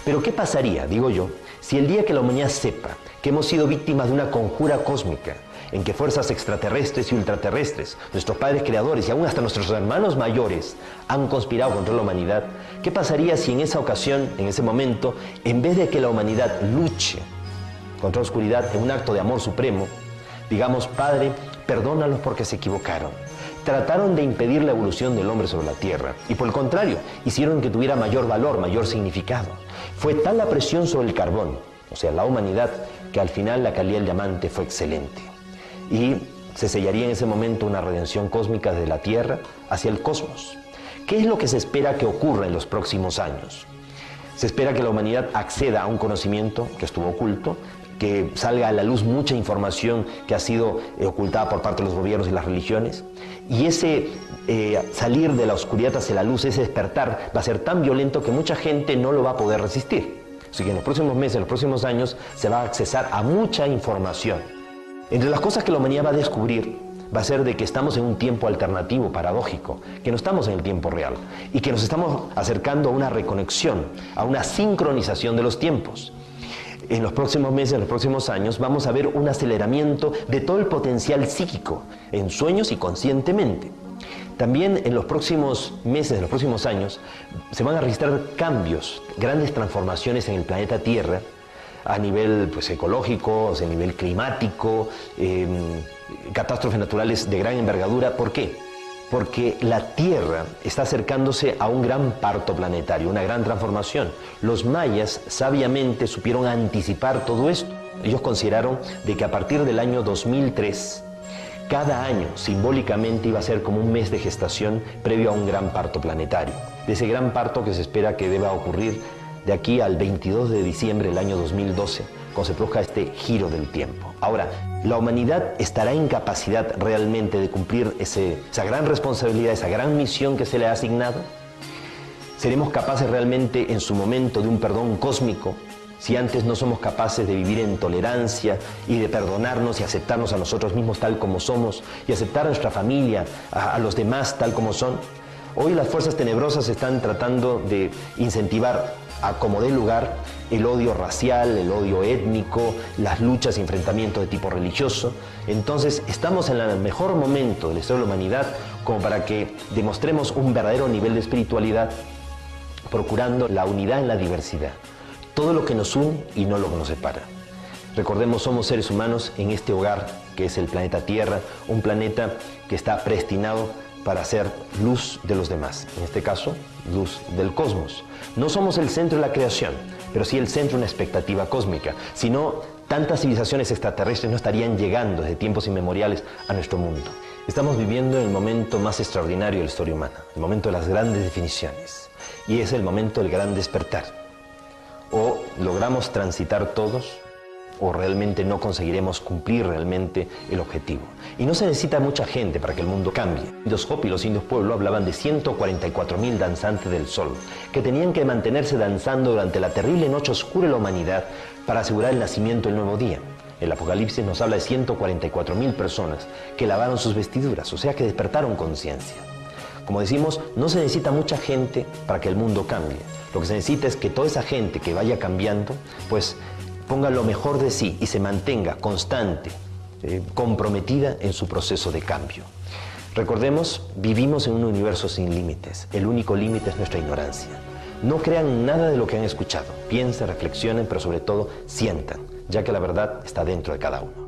A: Pero ¿qué pasaría, digo yo, si el día que la humanidad sepa que hemos sido víctimas de una conjura cósmica, en que fuerzas extraterrestres y ultraterrestres, nuestros padres creadores y aún hasta nuestros hermanos mayores han conspirado contra la humanidad? ¿Qué pasaría si en esa ocasión, en ese momento, en vez de que la humanidad luche contra la oscuridad en un acto de amor supremo, digamos: Padre, perdónalos porque se equivocaron, trataron de impedir la evolución del hombre sobre la tierra y por el contrario, hicieron que tuviera mayor valor, mayor significado? Fue tal la presión sobre el carbón, o sea, la humanidad, que al final la calidad del diamante fue excelente. Y se sellaría en ese momento una redención cósmica desde la Tierra hacia el cosmos. ¿Qué es lo que se espera que ocurra en los próximos años? Se espera que la humanidad acceda a un conocimiento que estuvo oculto, que salga a la luz mucha información que ha sido ocultada por parte de los gobiernos y las religiones. Y ese salir de la oscuridad hacia la luz, ese despertar, va a ser tan violento que mucha gente no lo va a poder resistir. Así que en los próximos meses, en los próximos años, se va a accesar a mucha información. Entre las cosas que la humanidad va a descubrir, va a ser de que estamos en un tiempo alternativo, paradójico, que no estamos en el tiempo real y que nos estamos acercando a una reconexión, a una sincronización de los tiempos. En los próximos meses, en los próximos años, vamos a ver un aceleramiento de todo el potencial psíquico, en sueños y conscientemente. También en los próximos meses, en los próximos años, se van a registrar cambios, grandes transformaciones en el planeta Tierra, a nivel ecológico, a nivel climático, catástrofes naturales de gran envergadura. ¿Por qué? Porque la Tierra está acercándose a un gran parto planetario, una gran transformación. Los mayas sabiamente supieron anticipar todo esto. Ellos consideraron de que a partir del año 2003, cada año simbólicamente iba a ser como un mes de gestación previo a un gran parto planetario. De ese gran parto que se espera que deba ocurrir de aquí al 22 de diciembre del año 2012, cuando se produzca este giro del tiempo. Ahora, ¿la humanidad estará en capacidad realmente de cumplir esa gran responsabilidad, esa gran misión que se le ha asignado? ¿Seremos capaces realmente en su momento de un perdón cósmico si antes no somos capaces de vivir en tolerancia y de perdonarnos y aceptarnos a nosotros mismos tal como somos y aceptar a nuestra familia, a los demás tal como son? Hoy las fuerzas tenebrosas están tratando de incentivar a como dé lugar el odio racial, el odio étnico, las luchas y enfrentamientos de tipo religioso. Entonces estamos en el mejor momento de la historia de la humanidad como para que demostremos un verdadero nivel de espiritualidad, procurando la unidad en la diversidad. Todo lo que nos une y no lo que nos separa. Recordemos, somos seres humanos en este hogar que es el planeta Tierra, un planeta que está predestinado para ser luz de los demás, en este caso, luz del cosmos. No somos el centro de la creación, pero sí el centro de una expectativa cósmica. Si no, tantas civilizaciones extraterrestres no estarían llegando desde tiempos inmemoriales a nuestro mundo. Estamos viviendo el momento más extraordinario de la historia humana, el momento de las grandes definiciones, y es el momento del gran despertar. O logramos transitar todos, o realmente no conseguiremos cumplir realmente el objetivo. Y no se necesita mucha gente para que el mundo cambie. Los Hopi, los indios pueblo, hablaban de 144.000 danzantes del sol, que tenían que mantenerse danzando durante la terrible noche oscura de la humanidad para asegurar el nacimiento del nuevo día. El Apocalipsis nos habla de 144.000 personas que lavaron sus vestiduras, o sea que despertaron conciencia. Como decimos, no se necesita mucha gente para que el mundo cambie. Lo que se necesita es que toda esa gente que vaya cambiando, pues ponga lo mejor de sí y se mantenga constante, comprometida en su proceso de cambio. Recordemos, vivimos en un universo sin límites. El único límite es nuestra ignorancia. No crean nada de lo que han escuchado. Piensen, reflexionen, pero sobre todo sientan, ya que la verdad está dentro de cada uno.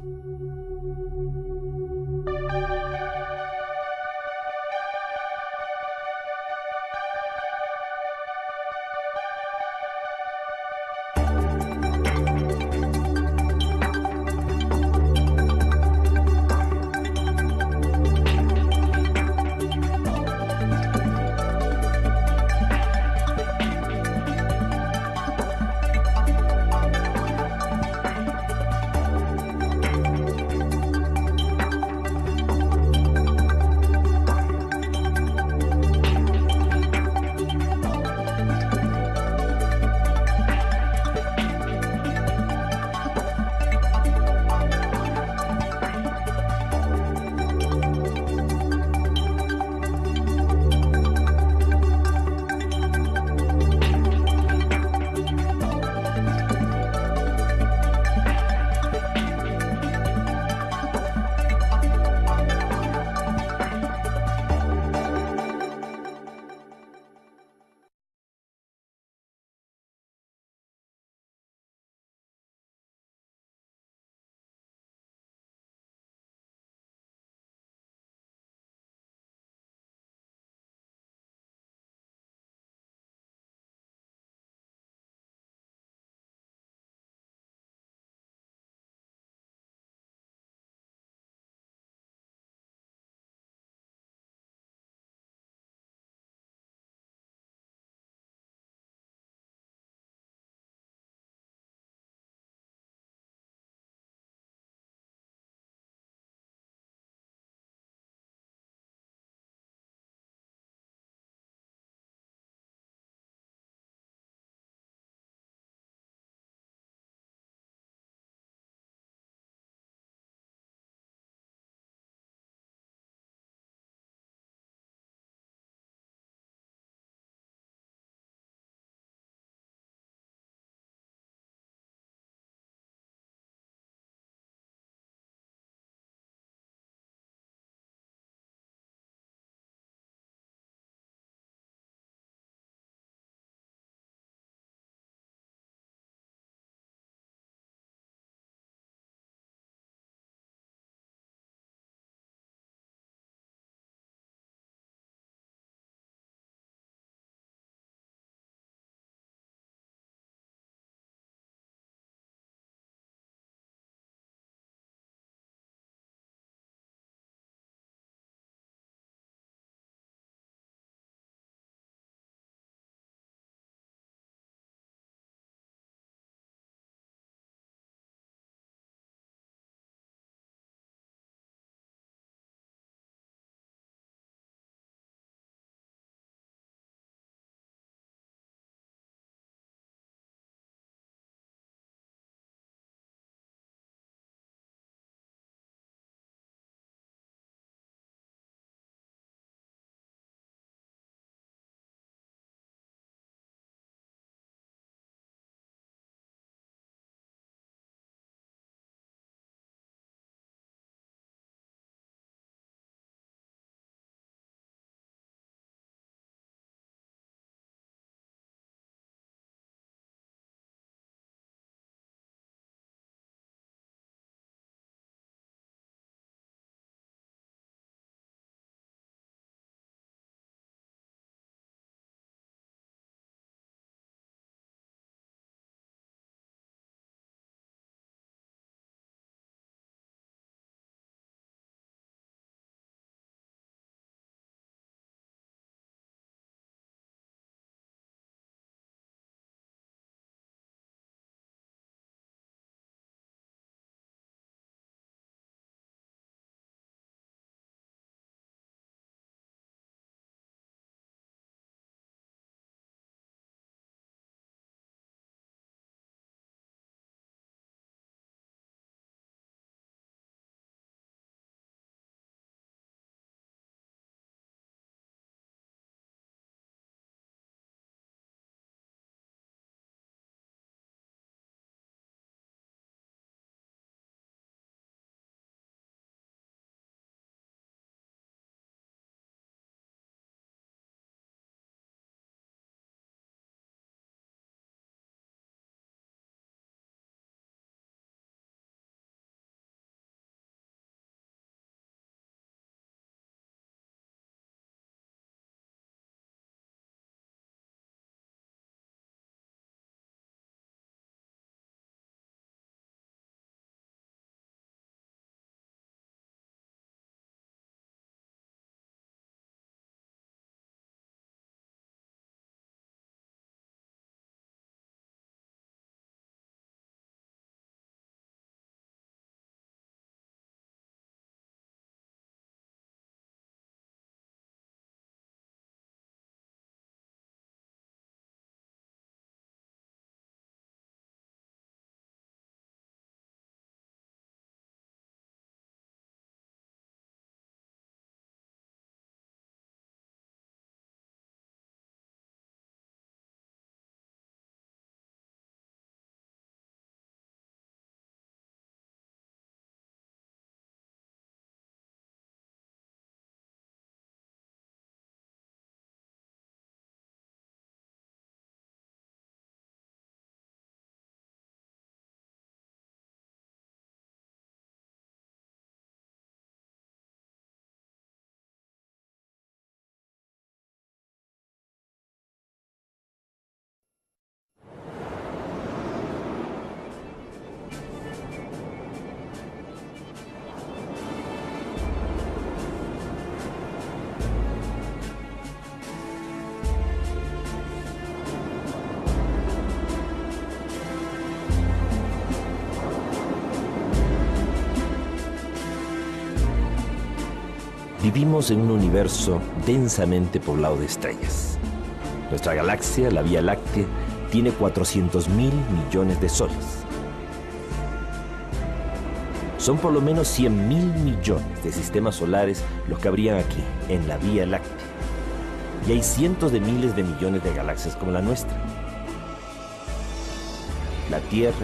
A: Vivimos en un universo densamente poblado de estrellas. Nuestra galaxia, la Vía Láctea, tiene 400.000 millones de soles. Son por lo menos 100.000 millones de sistemas solares los que habrían aquí, en la Vía Láctea. Y hay cientos de miles de millones de galaxias como la nuestra. La Tierra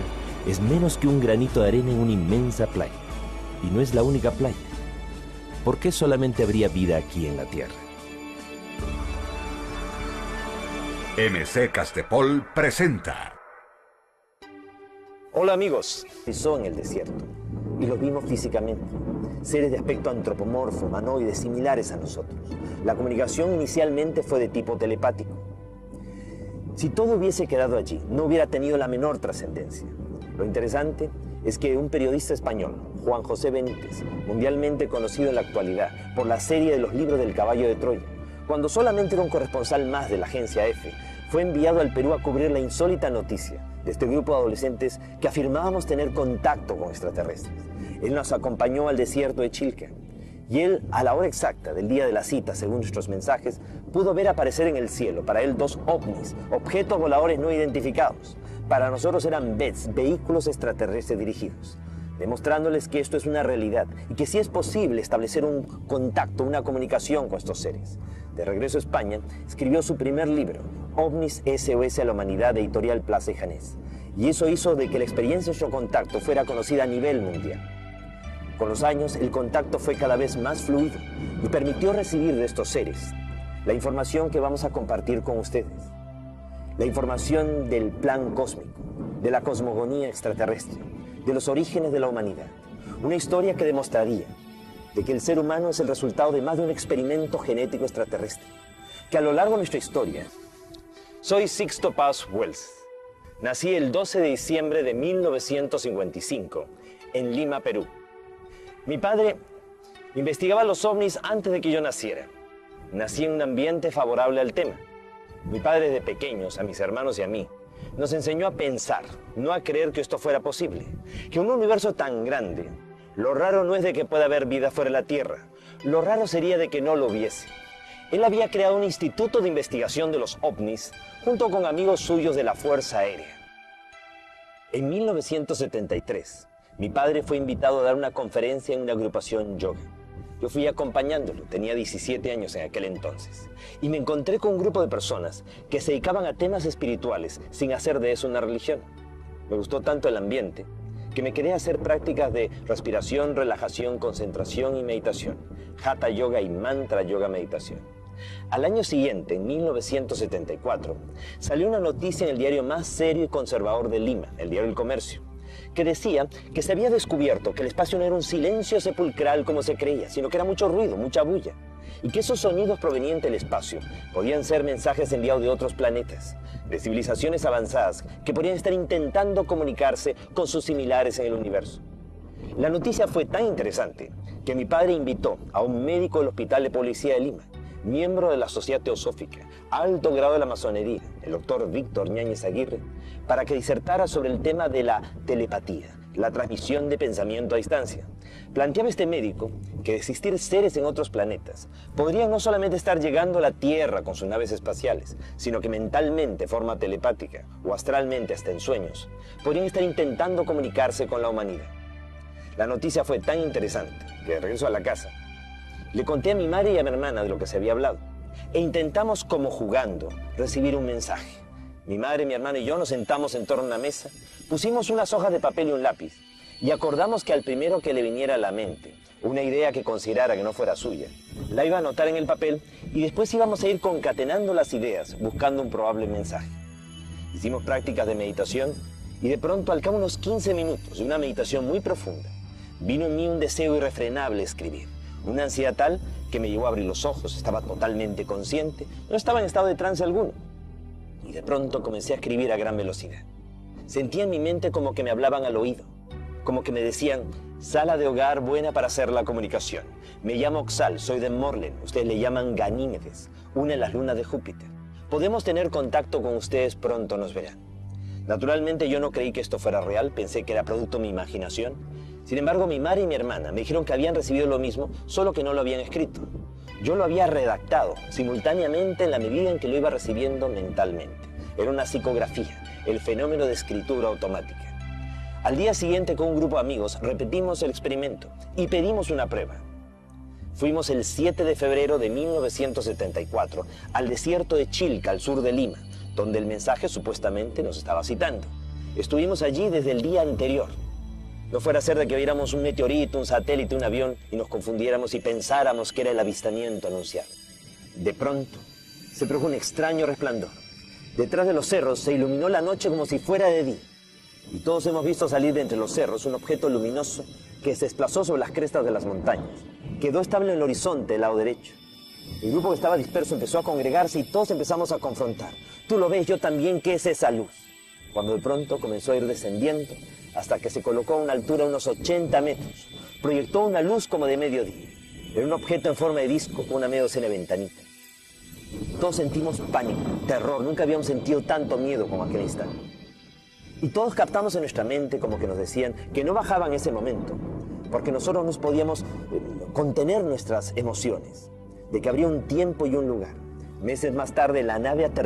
A: es menos que un granito de arena en una inmensa playa. Y no es la única playa. ¿Por qué solamente habría vida aquí en la Tierra?
B: MC Castepol presenta.
C: Hola amigos, pisó en el desierto y los vimos físicamente. Seres de aspecto antropomorfo, humanoides, similares a nosotros. La comunicación inicialmente fue de tipo telepático. Si todo hubiese quedado allí, no hubiera tenido la menor trascendencia. Lo interesante es que un periodista español, Juan José Benítez, mundialmente conocido en la actualidad por la serie de los libros del caballo de Troya, cuando solamente era un corresponsal más de la agencia EFE, fue enviado al Perú a cubrir la insólita noticia de este grupo de adolescentes que afirmábamos tener contacto con extraterrestres. Él nos acompañó al desierto de Chilca y él, a la hora exacta del día de la cita, según nuestros mensajes, pudo ver aparecer en el cielo, para él, 2 ovnis, objetos voladores no identificados. Para nosotros eran BETs, vehículos extraterrestres dirigidos, demostrándoles que esto es una realidad y que sí es posible establecer un contacto, una comunicación con estos seres. De regreso a España, escribió su primer libro, OVNIS SOS a la Humanidad, de Editorial Plaza y Janés. Y eso hizo de que la experiencia de nuestro contacto fuera conocida a nivel mundial. Con los años, el contacto fue cada vez más fluido y permitió recibir de estos seres la información que vamos a compartir con ustedes. La información del plan cósmico, de la cosmogonía extraterrestre, de los orígenes de la humanidad. Una historia que demostraría de que el ser humano es el resultado de más de un experimento genético extraterrestre. Que a lo largo de nuestra historia... Soy Sixto Paz Wells. Nací el 12 de diciembre de 1955 en Lima, Perú. Mi padre investigaba los ovnis antes de que yo naciera. Nací en un ambiente favorable al tema. Mi padre, de pequeños, a mis hermanos y a mí, nos enseñó a pensar, no a creer que esto fuera posible. Que en un universo tan grande, lo raro no es de que pueda haber vida fuera de la Tierra. Lo raro sería de que no lo hubiese. Él había creado un instituto de investigación de los ovnis junto con amigos suyos de la Fuerza Aérea. En 1973, mi padre fue invitado a dar una conferencia en una agrupación yoga. Yo fui acompañándolo, tenía 17 años en aquel entonces, y me encontré con un grupo de personas que se dedicaban a temas espirituales sin hacer de eso una religión. Me gustó tanto el ambiente que me quedé a hacer prácticas de respiración, relajación, concentración y meditación, Hatha Yoga y Mantra Yoga Meditación. Al año siguiente, en 1974, salió una noticia en el diario más serio y conservador de Lima, el diario El Comercio, que decía que se había descubierto que el espacio no era un silencio sepulcral como se creía, sino que era mucho ruido, mucha bulla, y que esos sonidos provenientes del espacio podían ser mensajes enviados de otros planetas, de civilizaciones avanzadas que podrían estar intentando comunicarse con sus similares en el universo. La noticia fue tan interesante que mi padre invitó a un médico del Hospital de Policía de Lima, miembro de la Sociedad Teosófica, alto grado de la masonería, el doctor Víctor Ñáñez Aguirre, para que disertara sobre el tema de la telepatía, la transmisión de pensamiento a distancia. Planteaba este médico que de existir seres en otros planetas, podrían no solamente estar llegando a la Tierra con sus naves espaciales, sino que mentalmente, de forma telepática, o astralmente hasta en sueños, podrían estar intentando comunicarse con la humanidad. La noticia fue tan interesante que de regreso a la casa, le conté a mi madre y a mi hermana de lo que se había hablado e intentamos, como jugando, recibir un mensaje. Mi madre, mi hermana y yo nos sentamos en torno a una mesa, pusimos unas hojas de papel y un lápiz y acordamos que al primero que le viniera a la mente una idea que considerara que no fuera suya, la iba a anotar en el papel y después íbamos a ir concatenando las ideas buscando un probable mensaje. Hicimos prácticas de meditación y de pronto, al cabo de unos 15 minutos de una meditación muy profunda, vino en mí un deseo irrefrenable de escribir. Una ansiedad tal que me llevó a abrir los ojos, estaba totalmente consciente, no estaba en estado de trance alguno. Y de pronto comencé a escribir a gran velocidad. Sentía en mi mente como que me hablaban al oído, como que me decían, sala de hogar buena para hacer la comunicación. Me llamo Oxal, soy de Morlen, ustedes le llaman Ganímedes, una de las lunas de Júpiter. Podemos tener contacto con ustedes, pronto nos verán. Naturalmente yo no creí que esto fuera real, pensé que era producto de mi imaginación. Sin embargo, mi madre y mi hermana me dijeron que habían recibido lo mismo, solo que no lo habían escrito. Yo lo había redactado simultáneamente en la medida en que lo iba recibiendo mentalmente. Era una psicografía, el fenómeno de escritura automática. Al día siguiente, con un grupo de amigos, repetimos el experimento y pedimos una prueba. Fuimos el 7 de febrero de 1974 al desierto de Chilca, al sur de Lima, donde el mensaje supuestamente nos estaba citando. Estuvimos allí desde el día anterior. No fuera a ser de que viéramos un meteorito, un satélite, un avión y nos confundiéramos y pensáramos que era el avistamiento anunciado. De pronto, se produjo un extraño resplandor. Detrás de los cerros se iluminó la noche como si fuera de día. Y todos hemos visto salir de entre los cerros un objeto luminoso que se desplazó sobre las crestas de las montañas. Quedó estable en el horizonte del lado derecho. El grupo que estaba disperso empezó a congregarse y todos empezamos a confrontar. Tú lo ves, yo también, ¿qué es esa luz? Cuando de pronto comenzó a ir descendiendo hasta que se colocó a una altura de unos 80 metros. Proyectó una luz como de mediodía. Era un objeto en forma de disco con una media docena de ventanitas. Todos sentimos pánico, terror. Nunca habíamos sentido tanto miedo como aquel instante. Y todos captamos en nuestra mente como que nos decían que no bajaban en ese momento, porque nosotros no podíamos contener nuestras emociones, de que habría un tiempo y un lugar. Meses más tarde la nave aterrizó